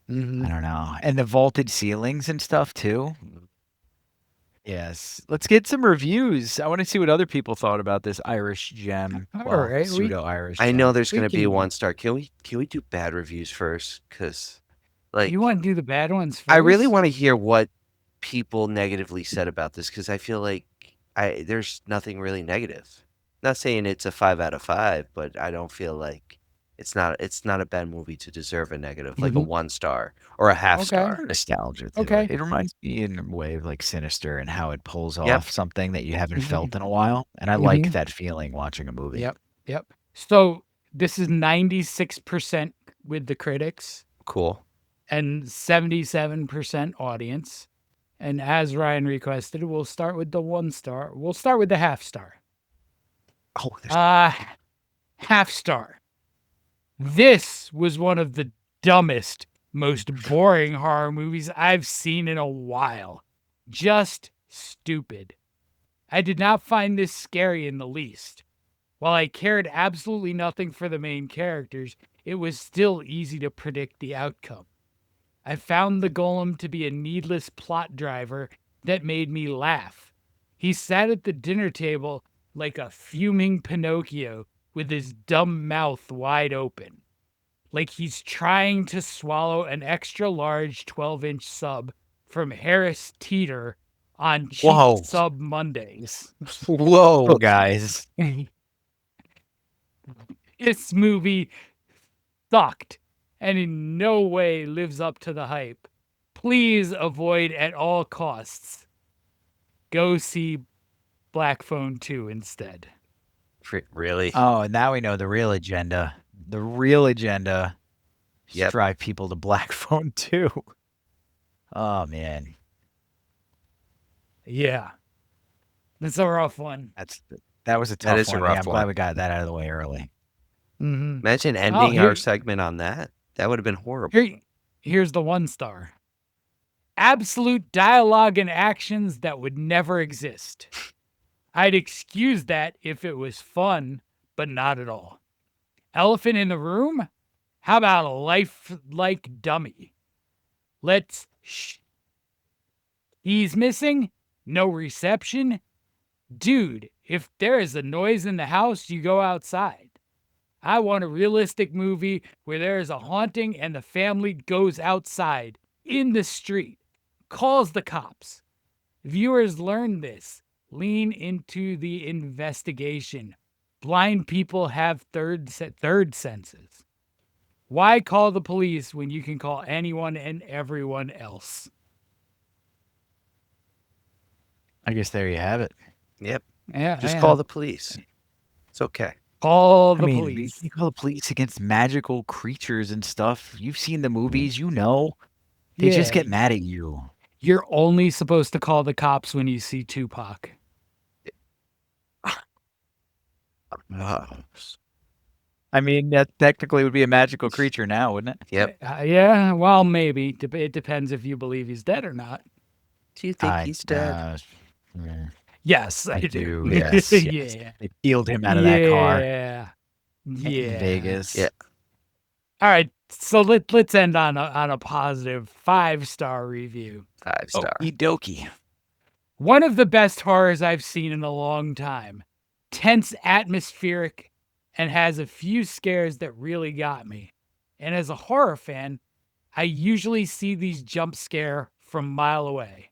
I Mm-hmm. don't know. And the vaulted ceilings and stuff too. Yes. Let's get some reviews. I want to see what other people thought about this Irish gem. All right, Pseudo-Irish I gem. know there's going to be a can- 1-star. Can we do bad reviews first? Because, like, You want to do the bad ones first? I really want to hear what people negatively said about this because I feel like there's nothing really negative. Not saying it's a 5 out of 5, but I don't feel like it's not a bad movie to deserve a negative, like a 1-star or a half star. Nostalgia to Okay. it. It reminds me in a way of like Sinister and how it pulls Yep. off something that you haven't felt in a while. And I like that feeling watching a movie. Yep. So this is 96% with the critics Cool. and 77% audience. And as Ryan requested, we'll start with the 1 star. We'll start with the half star. Oh, Half star. This was one of the dumbest, most boring horror movies I've seen in a while. Just stupid. I did not find this scary in the least. While I cared absolutely nothing for the main characters, it was still easy to predict the outcome. I found the golem to be a needless plot driver that made me laugh. He sat at the dinner table like a fuming Pinocchio with his dumb mouth wide open, like he's trying to swallow an extra large 12-inch sub from Harris Teeter on cheap Whoa. sub Mondays. Whoa, guys. This movie sucked and in no way lives up to the hype. Please avoid at all costs. Go see Black Phone 2 instead. Really? Oh, and now we know the real agenda. The real agenda is to Yep. drive people to Black Phone 2. Oh, man. Yeah. That's a rough one. That was a tough is a one. rough I'm glad one. we got that out of the way early. Mm-hmm. Imagine ending our here- segment on that. That would have been horrible. Here's the 1 star. Absolute dialogue and actions that would never exist. I'd excuse that if it was fun, but not at all. Elephant in the room? How about a lifelike dummy? Let's He's missing? No reception? Dude, if there is a noise in the house, you go outside. I want a realistic movie where there is a haunting and the family goes outside, in the street, calls the cops. Viewers learn this. Lean into the investigation. Blind people have third senses. Why call the police when you can call anyone and everyone else? I guess there you have it. Yep. Yeah, Just call the police. It's okay. Call the I mean, police. you call the police against magical creatures and stuff. You've seen the movies, you know. They just Yeah. get mad at you. You're only supposed to call the cops when you see Tupac. I mean, that technically would be a magical creature now, wouldn't it? Yep. Yeah, well, maybe. It depends if you believe he's dead or not. Do you think he's dead? Yeah. Yes, I I do. do, yes, yes. Yeah. They peeled him out of that car Yeah. in Vegas. Yeah. All right. So let's end on a positive 5-star review. 5-star. Okie dokie. One of the best horrors I've seen in a long time. Tense, atmospheric, and has a few scares that really got me. And as a horror fan, I usually see these jump scare from a mile away.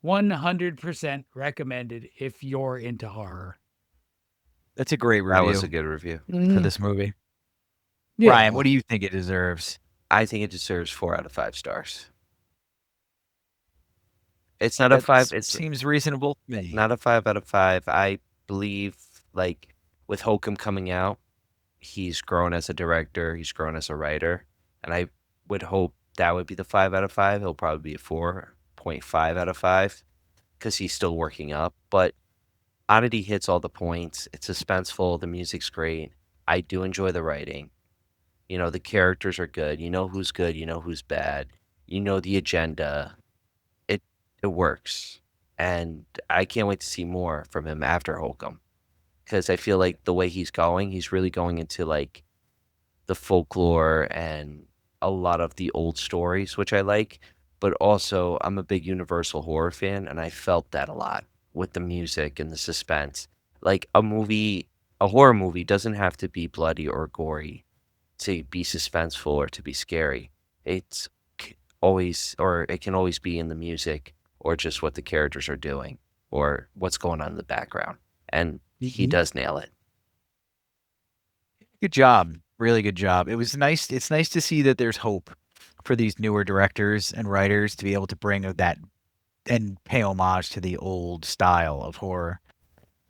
100% recommended if you're into horror. That's a great review That was a good review. for this movie. Yeah. Ryan, what do you think it deserves? I think it deserves 4 out of 5 stars. It's not a 5. It seems reasonable to me. not a 5 out of 5. I believe, like, with Holcomb coming out, he's grown as a director. He's grown as a writer. And I would hope that would be the 5 out of 5. He'll probably be a 4.5 out of 5 because he's still working up. But Oddity hits all the points. It's suspenseful. The music's great. I do enjoy the writing. You know, the characters are good. You know who's good. You know who's bad. You know the agenda. It works. And I can't wait to see more from him after Holcomb. Because I feel like the way he's going, he's really going into, like, the folklore and a lot of the old stories, which I like. But also, I'm a big Universal horror fan, and I felt that a lot with the music and the suspense. Like, a horror movie doesn't have to be bloody or gory to be suspenseful or to be scary. It can always be in the music or just what the characters are doing or what's going on in the background. And he does nail it. Good job. Really good job. It was nice. It's nice to see that there's hope for these newer directors and writers to be able to bring that and pay homage to the old style of horror,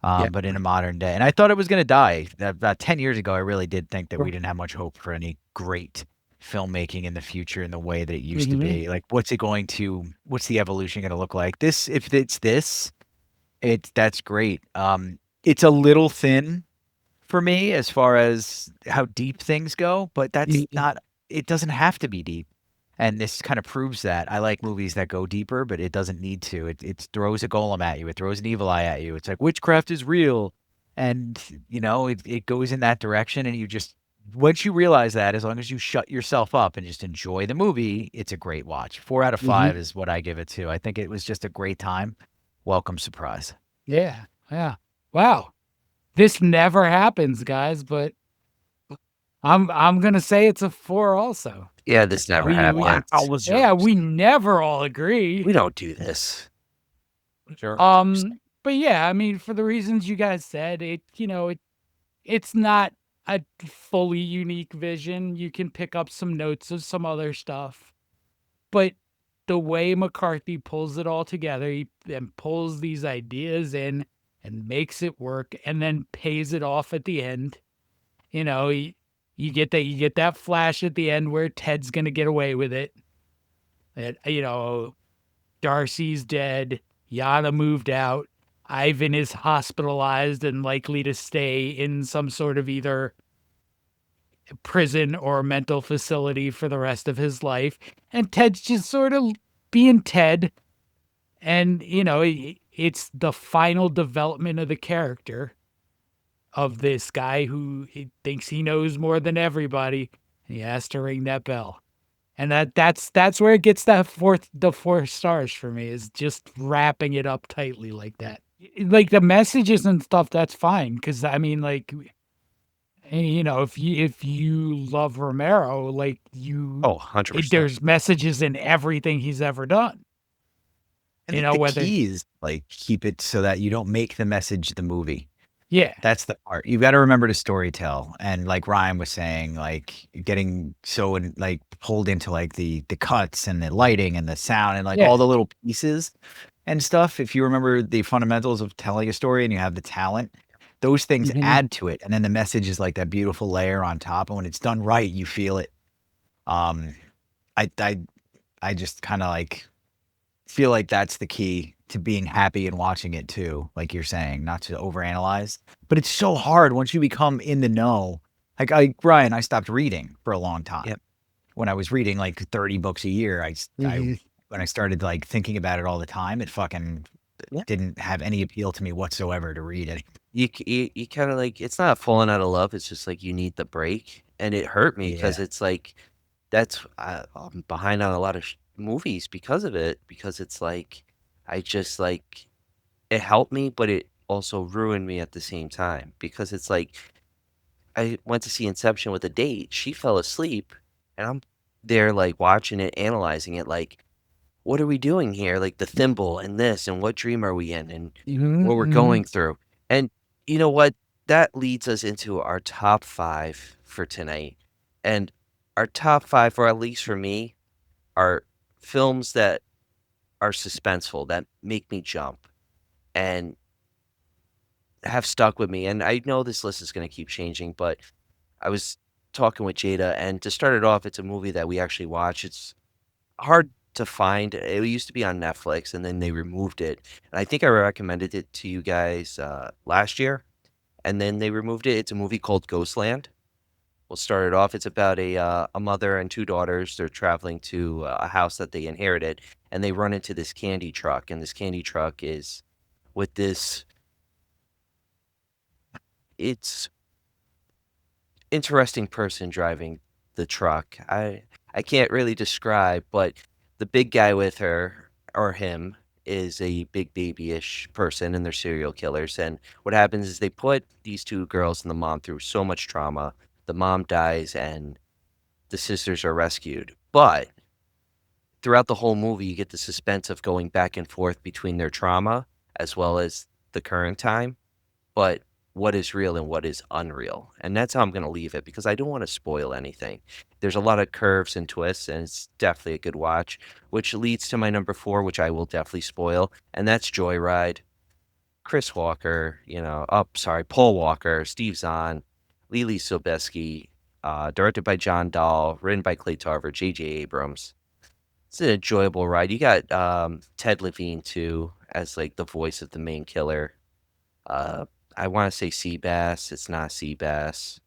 but in a modern day. And I thought it was going to die. About 10 years ago, I really did think that we didn't have much hope for any great filmmaking in the future in the way that it used to be. Like, what's the evolution going to look like? If it's this, that's great. It's a little thin for me as far as how deep things go, but that's Yeah. not. It doesn't have to be deep, and this kind of proves that. I like movies that go deeper, but it doesn't need to. It throws a golem at you. It throws an evil eye at you. It's like witchcraft is real, and it goes in that direction, and you just once you realize that, as long as you shut yourself up and just enjoy the movie, it's a great watch. 4 out of 5 is what I give it to. I think it was just a great time. Welcome surprise. Yeah. Yeah. Wow. This never happens, guys, but I'm gonna say it's a 4 also. Yeah, this never happened. Wow, was Yeah, yours. we never all agree. We don't do this. Sure. But yeah, I mean, for the reasons you guys said, it's not a fully unique vision. You can pick up some notes of some other stuff, but the way McCarthy pulls it all together, and pulls these ideas in and makes it work, and then pays it off at the end. You know, you get that flash at the end where Ted's gonna get away with it. That Darcy's dead. Yana moved out. Ivan is hospitalized and likely to stay in some sort of either prison or mental facility for the rest of his life. And Ted's just sort of being Ted. And, it's the final development of the character of this guy who he thinks he knows more than everybody. And he has to ring that bell. And that's where it gets the 4 stars for me, is just wrapping it up tightly like that. Like the messages and stuff, that's fine. Cause I mean, like, if you love Romero, like Oh, 100%. there's messages in everything he's ever done. I think the key is like keep it so that you don't make the message the movie. Yeah. That's the part. You've got to remember to storytell. And like Ryan was saying, like getting so like pulled into like the cuts and the lighting and the sound and like all the little pieces and stuff. If you remember the fundamentals of telling a story and you have the talent, those things add to it. And then the message is like that beautiful layer on top. And when it's done right, you feel it. I just kind of like feel like that's the key to being happy and watching it too, like you're saying, not to overanalyze. But it's so hard once you become in the know. Like Ryan, I stopped reading for a long time. Yep. When I was reading like 30 books a year, when I started like thinking about it all the time, it fucking didn't have any appeal to me whatsoever to read it. You kind of like, it's not falling out of love. It's just like you need the break, and it hurt me because it's like I'm behind on a lot of movies because of it. Because it's like I just like it helped me, but it also ruined me at the same time. Because it's like I went to see Inception with a date. She fell asleep, and I'm there like watching it, analyzing it, like, what are we doing here? Like the thimble and this, and what dream are we in, and what we're going through. And you know what? That leads us into our top 5 for tonight. And our top 5, or at least for me, are films that are suspenseful, that make me jump and have stuck with me. And I know this list is going to keep changing, but I was talking with Jada, and to start it off, it's a movie that we actually watch. It's hard to find. It used to be on Netflix, and then they removed it. And I think I recommended it to you guys last year, and then they removed it. It's a movie called Ghostland. We'll start it off. It's about a mother and 2 daughters. They're traveling to a house that they inherited, and they run into this candy truck. And this candy truck is with this. It's interesting person driving the truck. I can't really describe, but the big guy with her or him is a big babyish person, and they're serial killers. And what happens is they put these 2 girls and the mom through so much trauma. The mom dies, and the sisters are rescued. But throughout the whole movie, you get the suspense of going back and forth between their trauma as well as the current time. But what is real and what is unreal? And that's how I'm going to leave it, because I don't want to spoil anything. There's a lot of curves and twists, and it's definitely a good watch, which leads to my number 4, which I will definitely spoil, and that's Joyride. Chris Walker, Paul Walker, Steve Zahn, Lily Sobieski, directed by John Dahl, written by Clay Tarver, J.J. Abrams. It's an enjoyable ride. You got Ted Levine too as like the voice of the main killer. I want to say Seabass. It's not Seabass.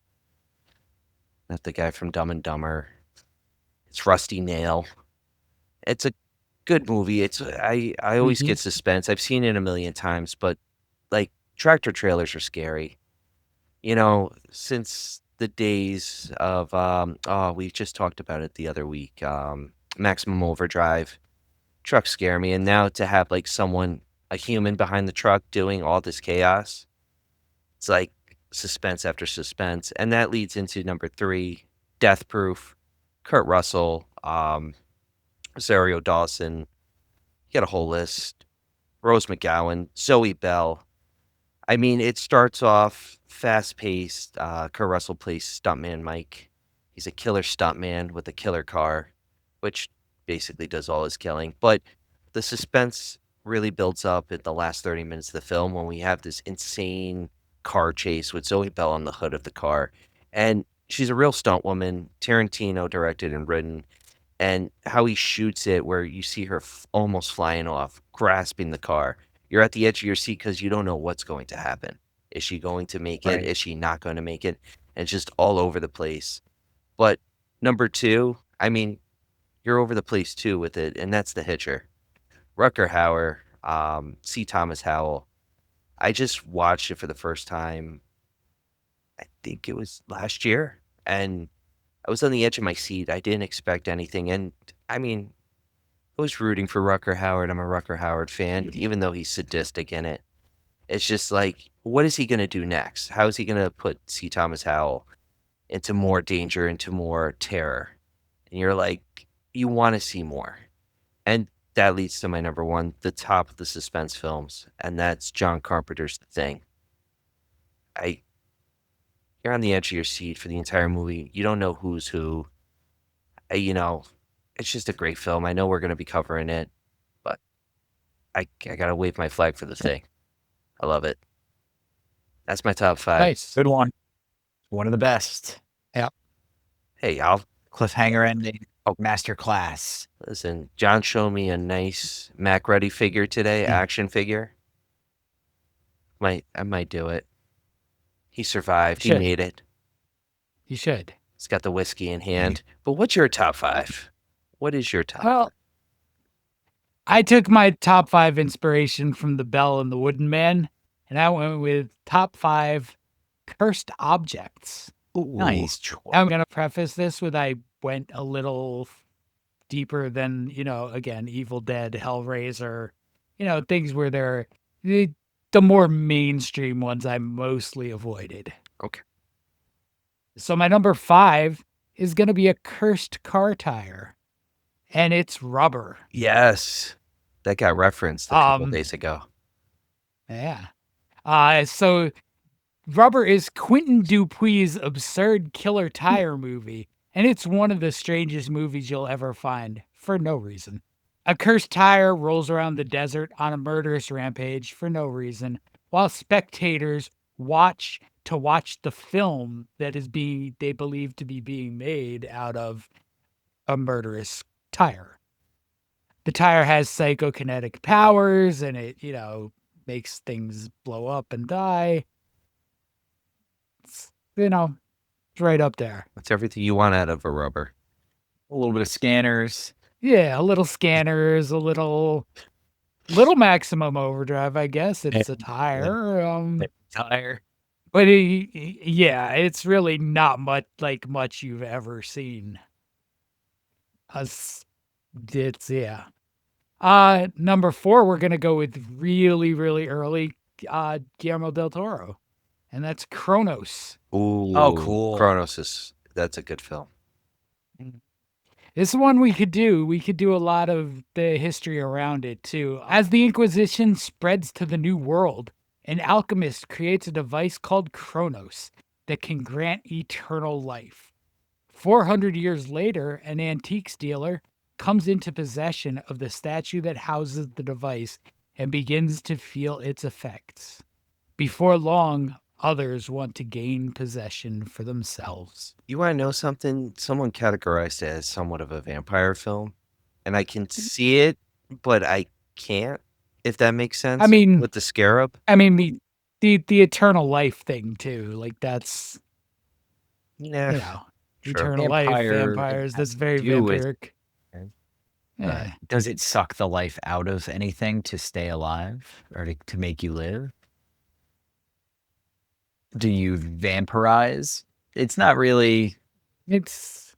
Not the guy from Dumb and Dumber. It's Rusty Nail. It's a good movie. I always get suspense. I've seen it a million times, but like tractor trailers are scary. Since the days of we just talked about it the other week. Maximum Overdrive. Trucks scare me, and now to have like a human behind the truck doing all this chaos, it's like suspense after suspense, and that leads into number 3, Death Proof, Kurt Russell, Rosario Dawson. You got a whole list. Rose McGowan, Zoe Bell. I mean, it starts off fast-paced. Kurt Russell plays stuntman Mike. He's a killer stuntman with a killer car, which basically does all his killing. But the suspense really builds up at the last 30 minutes of the film when we have this insane car chase with Zoe Bell on the hood of the car. And she's a real stunt woman. Tarantino directed and written. And how he shoots it, where you see her almost flying off, grasping the car. You're at the edge of your seat because you don't know what's going to happen. Is she going to make it? Right. Is she not going to make it? And it's just all over the place. But number 2, I mean, you're over the place too with it, and that's The Hitcher. Rutger Hauer, C. Thomas Howell. I just watched it for the first time, I think it was last year, and I was on the edge of my seat. I didn't expect anything, and I mean, I was rooting for Rutger Hauer. I'm a Rutger Hauer fan, even though he's sadistic in it. It's just like, what is he going to do next? How is he going to put C. Thomas Howell into more danger, into more terror? And you're like, you want to see more. And that leads to my number 1, the top of the suspense films, and that's John Carpenter's The Thing. You're on the edge of your seat for the entire movie. You don't know who's who. It's just a great film. I know we're going to be covering it, but I got to wave my flag for The Thing. I love it. That's my top 5. Nice. Good one. One of the best. Hey, Cliffhanger ending. Masterclass. Listen, John showed me a nice Mac Ready figure today, action figure. I might do it. He survived. He Should. made it. You should. He's got the whiskey in hand. But what's your top 5? What is your top? Well, I took my top 5 inspiration from The Bell and the Wooden Man, and I went with top 5 cursed objects. Nice choice. I'm going to preface this with I went a little deeper than, again, Evil Dead, Hellraiser, things where they're the more mainstream ones I mostly avoided. Okay. So my number 5 is going to be a cursed car tire, and it's rubber. Yes. That got referenced a couple days ago. Yeah. So Rubber is Quentin Dupuy's absurd killer tire movie, and it's one of the strangest movies you'll ever find, for no reason. A cursed tire rolls around the desert on a murderous rampage for no reason, while spectators watch the film that is they believe to be being made out of a murderous tire. The tire has psychokinetic powers, and it, makes things blow up and die. It's right up there. That's everything you want out of a rubber. A little bit of scanners. Yeah, a little scanners, a little maximum overdrive, I guess. It's a tire. Tire. But it's really not much you've ever seen. Number 4, we're gonna go with really, really early Guillermo del Toro, and that's Kronos. Ooh. Oh, cool. Kronos that's a good film. This one we could do. We could do a lot of the history around it too. As the Inquisition spreads to the New World, an alchemist creates a device called Kronos that can grant eternal life. 400 years later, an antiques dealer comes into possession of the statue that houses the device and begins to feel its effects. Before long, others want to gain possession for themselves. You want to know something? Someone categorized it as somewhat of a vampire film, and I can see it, but I can't, if that makes sense. I mean, with the scarab. the the eternal life thing too. Like that's Yeah, sure. eternal life, Vampire vampires. That's has very to do with vampiric. Yeah. does it suck the life out of anything to stay alive or to make you live? Do you vampirize? It's not really It's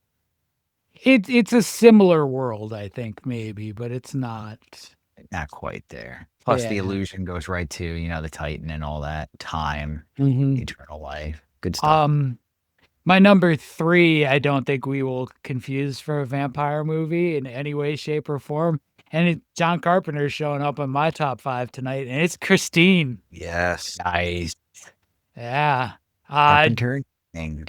it's a similar world, I think, maybe, but it's not. not quite there. Plus, the Yeah. illusion goes right to, the Titan and all that time, Mhm. eternal life. Good stuff. My number 3, I don't think we will confuse for a vampire movie in any way, shape, or form. And John Carpenter's showing up on my top 5 tonight, and it's Christine. Yes. Nice. Yeah. Carpenter thing.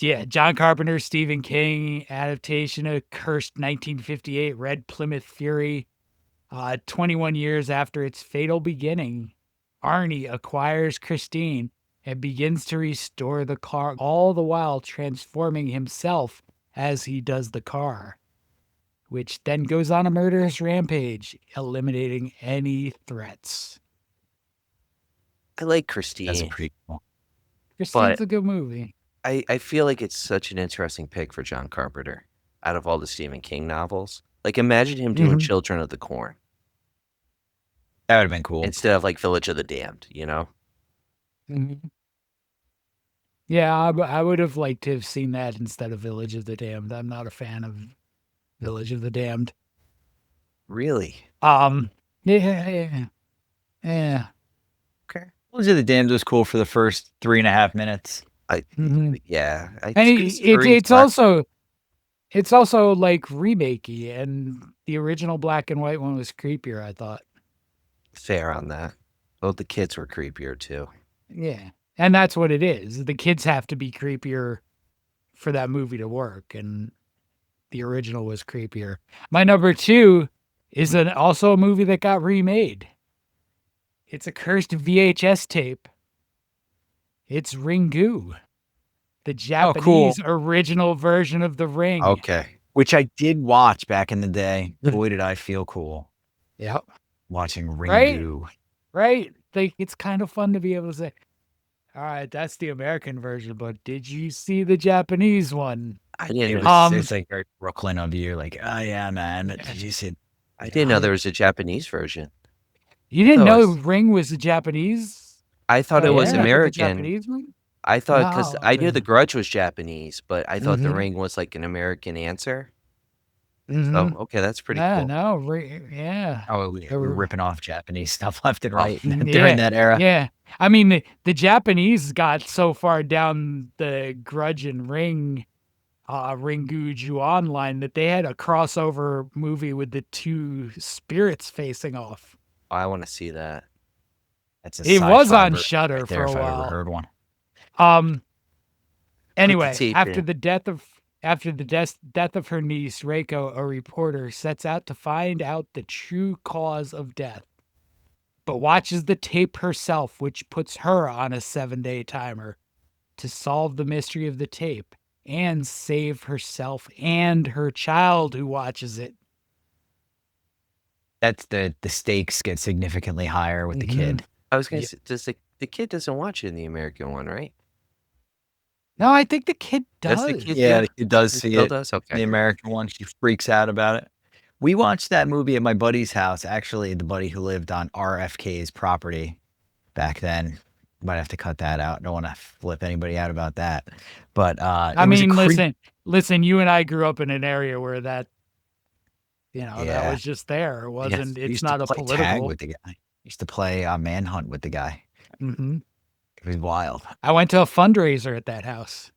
Yeah, John Carpenter, Stephen King adaptation of cursed 1958 Red Plymouth Fury. 21 years after its fatal beginning, Arnie acquires Christine and begins to restore the car, all the while transforming himself as he does the car, which then goes on a murderous rampage, eliminating any threats. I like That's a Christine, pretty cool. Christine's but a good movie. I feel like it's such an interesting pick for John Carpenter out of all the Stephen King novels. Like, imagine him doing Mhm. Children of the Corn That would have been cool. instead of like Village of the Damned, you know? Mhm. Yeah, I would have liked to have seen that instead of Village of the Damned. I'm not a fan of Village of the Damned. Really? Yeah. Okay. Village of the Damned was cool for the first 3.5 minutes. Yeah. And it's also like remakey, and the original black and white one was creepier, I thought. Fair on that. Well, the kids were creepier too. Yeah. And that's what it is. The kids have to be creepier for that movie to work, and the original was creepier. My number 2 is also a movie that got remade. It's a cursed VHS tape. It's Ringu, the Japanese original version of The Ring. Okay. Which I did watch back in the day. Boy, did I feel cool Yep. watching Right? Ringu. Right? Like, it's kind of fun to be able to say, all right, that's the American version, but did you see the Japanese one? I didn't. It's like very Brooklyn of you. Like, oh yeah, man. Did you see? I didn't know there was a Japanese version. You didn't No, know it's- Ring was the Japanese? I thought it was Yeah, the American. Japanese one? I thought because No, I knew okay. The Grudge was Japanese, but I thought The Mhm. Ring was like an American answer. Mhm. So okay, that's pretty Yeah, cool. no, yeah. Oh, we're ripping off Japanese stuff left and right Yeah, during that era. Yeah. I mean, the Japanese got so far down the Grudge and Ring, Ringu Juon line that they had a crossover movie with the two spirits facing off. I want to see that. That's a It was sci-fi on version Shudder right there for a if I ever while. heard one. Anyway, tape after in. the death of her niece, Reiko, a reporter, sets out to find out the true cause of death, but watches the tape herself, which puts her on a 7-day timer to solve the mystery of the tape and save herself and her child who watches it. That's the stakes get significantly higher with the kid. I was gonna say, does the kid doesn't watch it in the American one, right? No, I think the kid does. Does the kid? Yeah, do the kid does It see still it. does? Okay. The American one, she freaks out about it. We watched that movie at my buddy's house. Actually, the buddy who lived on RFK's property back then. Might have to cut that out. Don't want to flip anybody out about that. But I mean, listen, you and I grew up in an area where that, that was just there. It wasn't, I it's used not to a play tag political. with the guy. Used to play Manhunt with the guy. Hmm. It was wild. I went to a fundraiser at that house.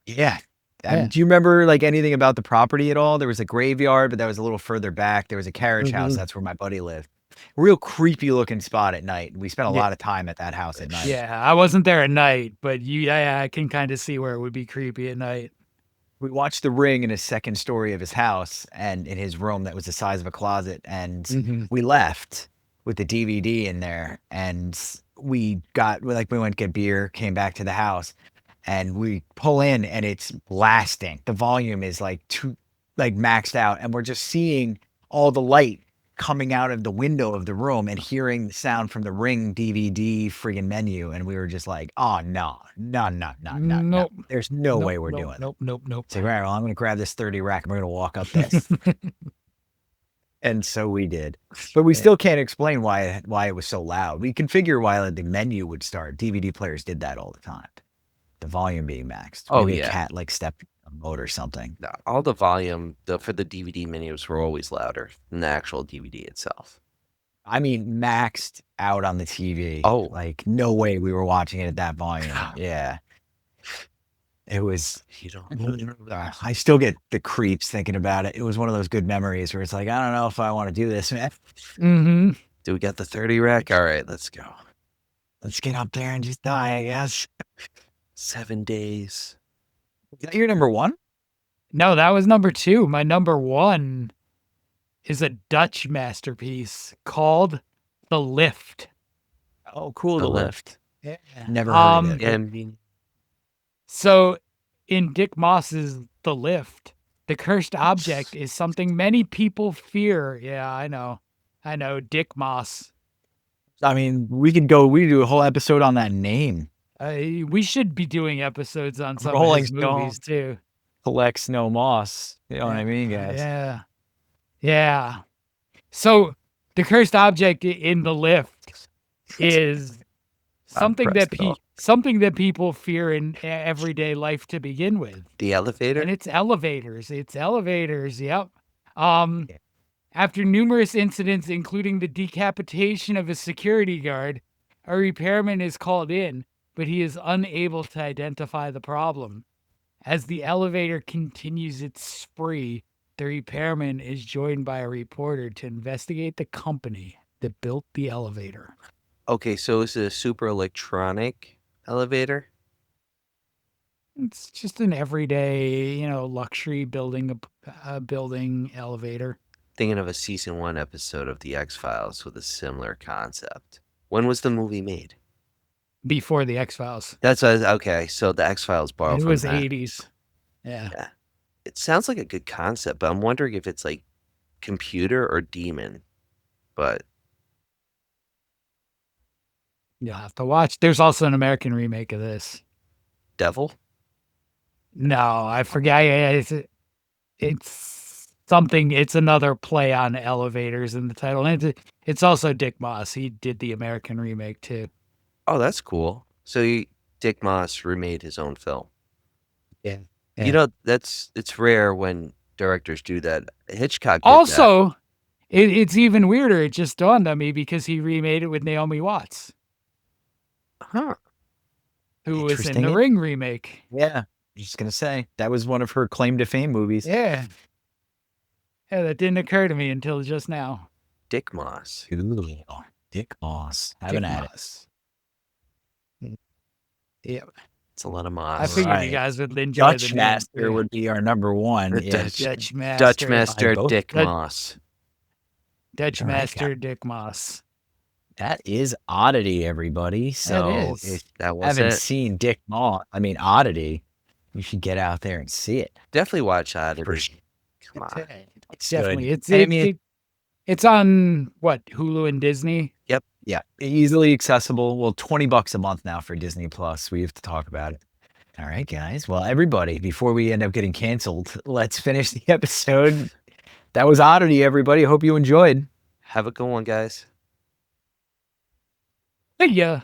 Yeah. Yeah. Do you remember like anything about the property at all? There was a graveyard, but that was a little further back. There was a carriage house. That's where my buddy lived. Real creepy looking spot at night. We spent a lot of time at that house at night. Yeah, I wasn't there at night, but I can kind of see where it would be creepy at night. We watched The Ring in his second story of his house and in his room that was the size of a closet. And we left with the DVD in there. And we went to get beer, came back to the house. And we pull in and it's blasting. The volume is maxed out and we're just seeing all the light coming out of the window of the room and hearing the sound from the Ring DVD friggin' menu. And we were just like, oh, no. Nope. There's no way we're nope, doing it. Nope. It's like, all right, well, I'm going to grab this 30 rack and we're going to walk up this. And so we did. But we still can't explain why it was so loud. We can figure why the menu would start. DVD players did that all the time. The volume being maxed. Oh, Maybe yeah. a cat like stepped on a moat or something. All the volume for the DVD menus were always louder than the actual DVD itself. I mean, maxed out on the TV. Oh. Like, no way we were watching it at that volume. Yeah. It was, You don't. I still get the creeps thinking about it. It was one of those good memories where it's like, I don't know if I want to do this, man. Mm-hmm. Do we got the 30 rack? All right, let's go. Let's get up there and just die, I guess. 7 days. Is that your number one? No, that was number 2. My number 1 is a Dutch masterpiece called The Lift. Oh, cool. The The Lift. Lift. Never heard of it. Yeah, I mean, So in Dick Moss's The Lift, the cursed object is something many people fear. Yeah, I know. Dick Moss. I mean, we could do a whole episode on that name. We should be doing episodes on some Rolling of his movies too. Collects no moss. You know what I mean, guys? Yeah. So the cursed object in The Lift is something that people fear in everyday life to begin with. the elevator. And it's elevators. Yep. After numerous incidents, including the decapitation of a security guard, a repairman is called in, but he is unable to identify the problem. As the elevator continues its spree, the repairman is joined by a reporter to investigate the company that built the elevator. Okay, so is it a super electronic elevator? It's just an everyday, luxury building elevator. Thinking of a season 1 episode of The X-Files with a similar concept. When was the movie made? Before the X-Files. That's okay. So the X-Files borrowed It from was that. 80s. Yeah. It sounds like a good concept, but I'm wondering if it's like computer or demon. But You'll have to watch. There's also an American remake of this. devil? No, I forget. Yeah, it's something. It's another play on elevators in the title. And it's also Dick Moss. He did the American remake too. Oh, that's cool. So Dick Moss remade his own film. Yeah. You know, it's rare when directors do that. Hitchcock did that. Also, it's even weirder. It just dawned on me because he remade it with Naomi Watts, Huh. who was in Interesting. the Ring remake. Yeah. Just going to say, that was one of her claim to fame movies. Yeah. Yeah, that didn't occur to me until just now. Dick Moss. Ooh, Dick Moss. Haven't Dick had it. Moss. Yeah. It's a lot of I Moss. figured Right. you guys would enjoy Dutch the name, Master too. would be our number one. The Yes. Dutch Master. Dutch Master both- Dick Dutch- Moss. Dutch All right, Master Dick Moss. That is Oddity, everybody. So is. if That you was haven't it. seen Oddity, you should get out there and see it. Definitely watch Oddity. For sure. Come on. It's definitely. good. It's And I mean- it's on what, Hulu and Disney. Yeah, easily accessible. Well, $20 a month now for Disney Plus. We have to talk about it. All right, guys. Well, everybody, before we end up getting canceled, let's finish the episode. That was Oddity, everybody. Hope you enjoyed. Have a good one, guys. Yeah.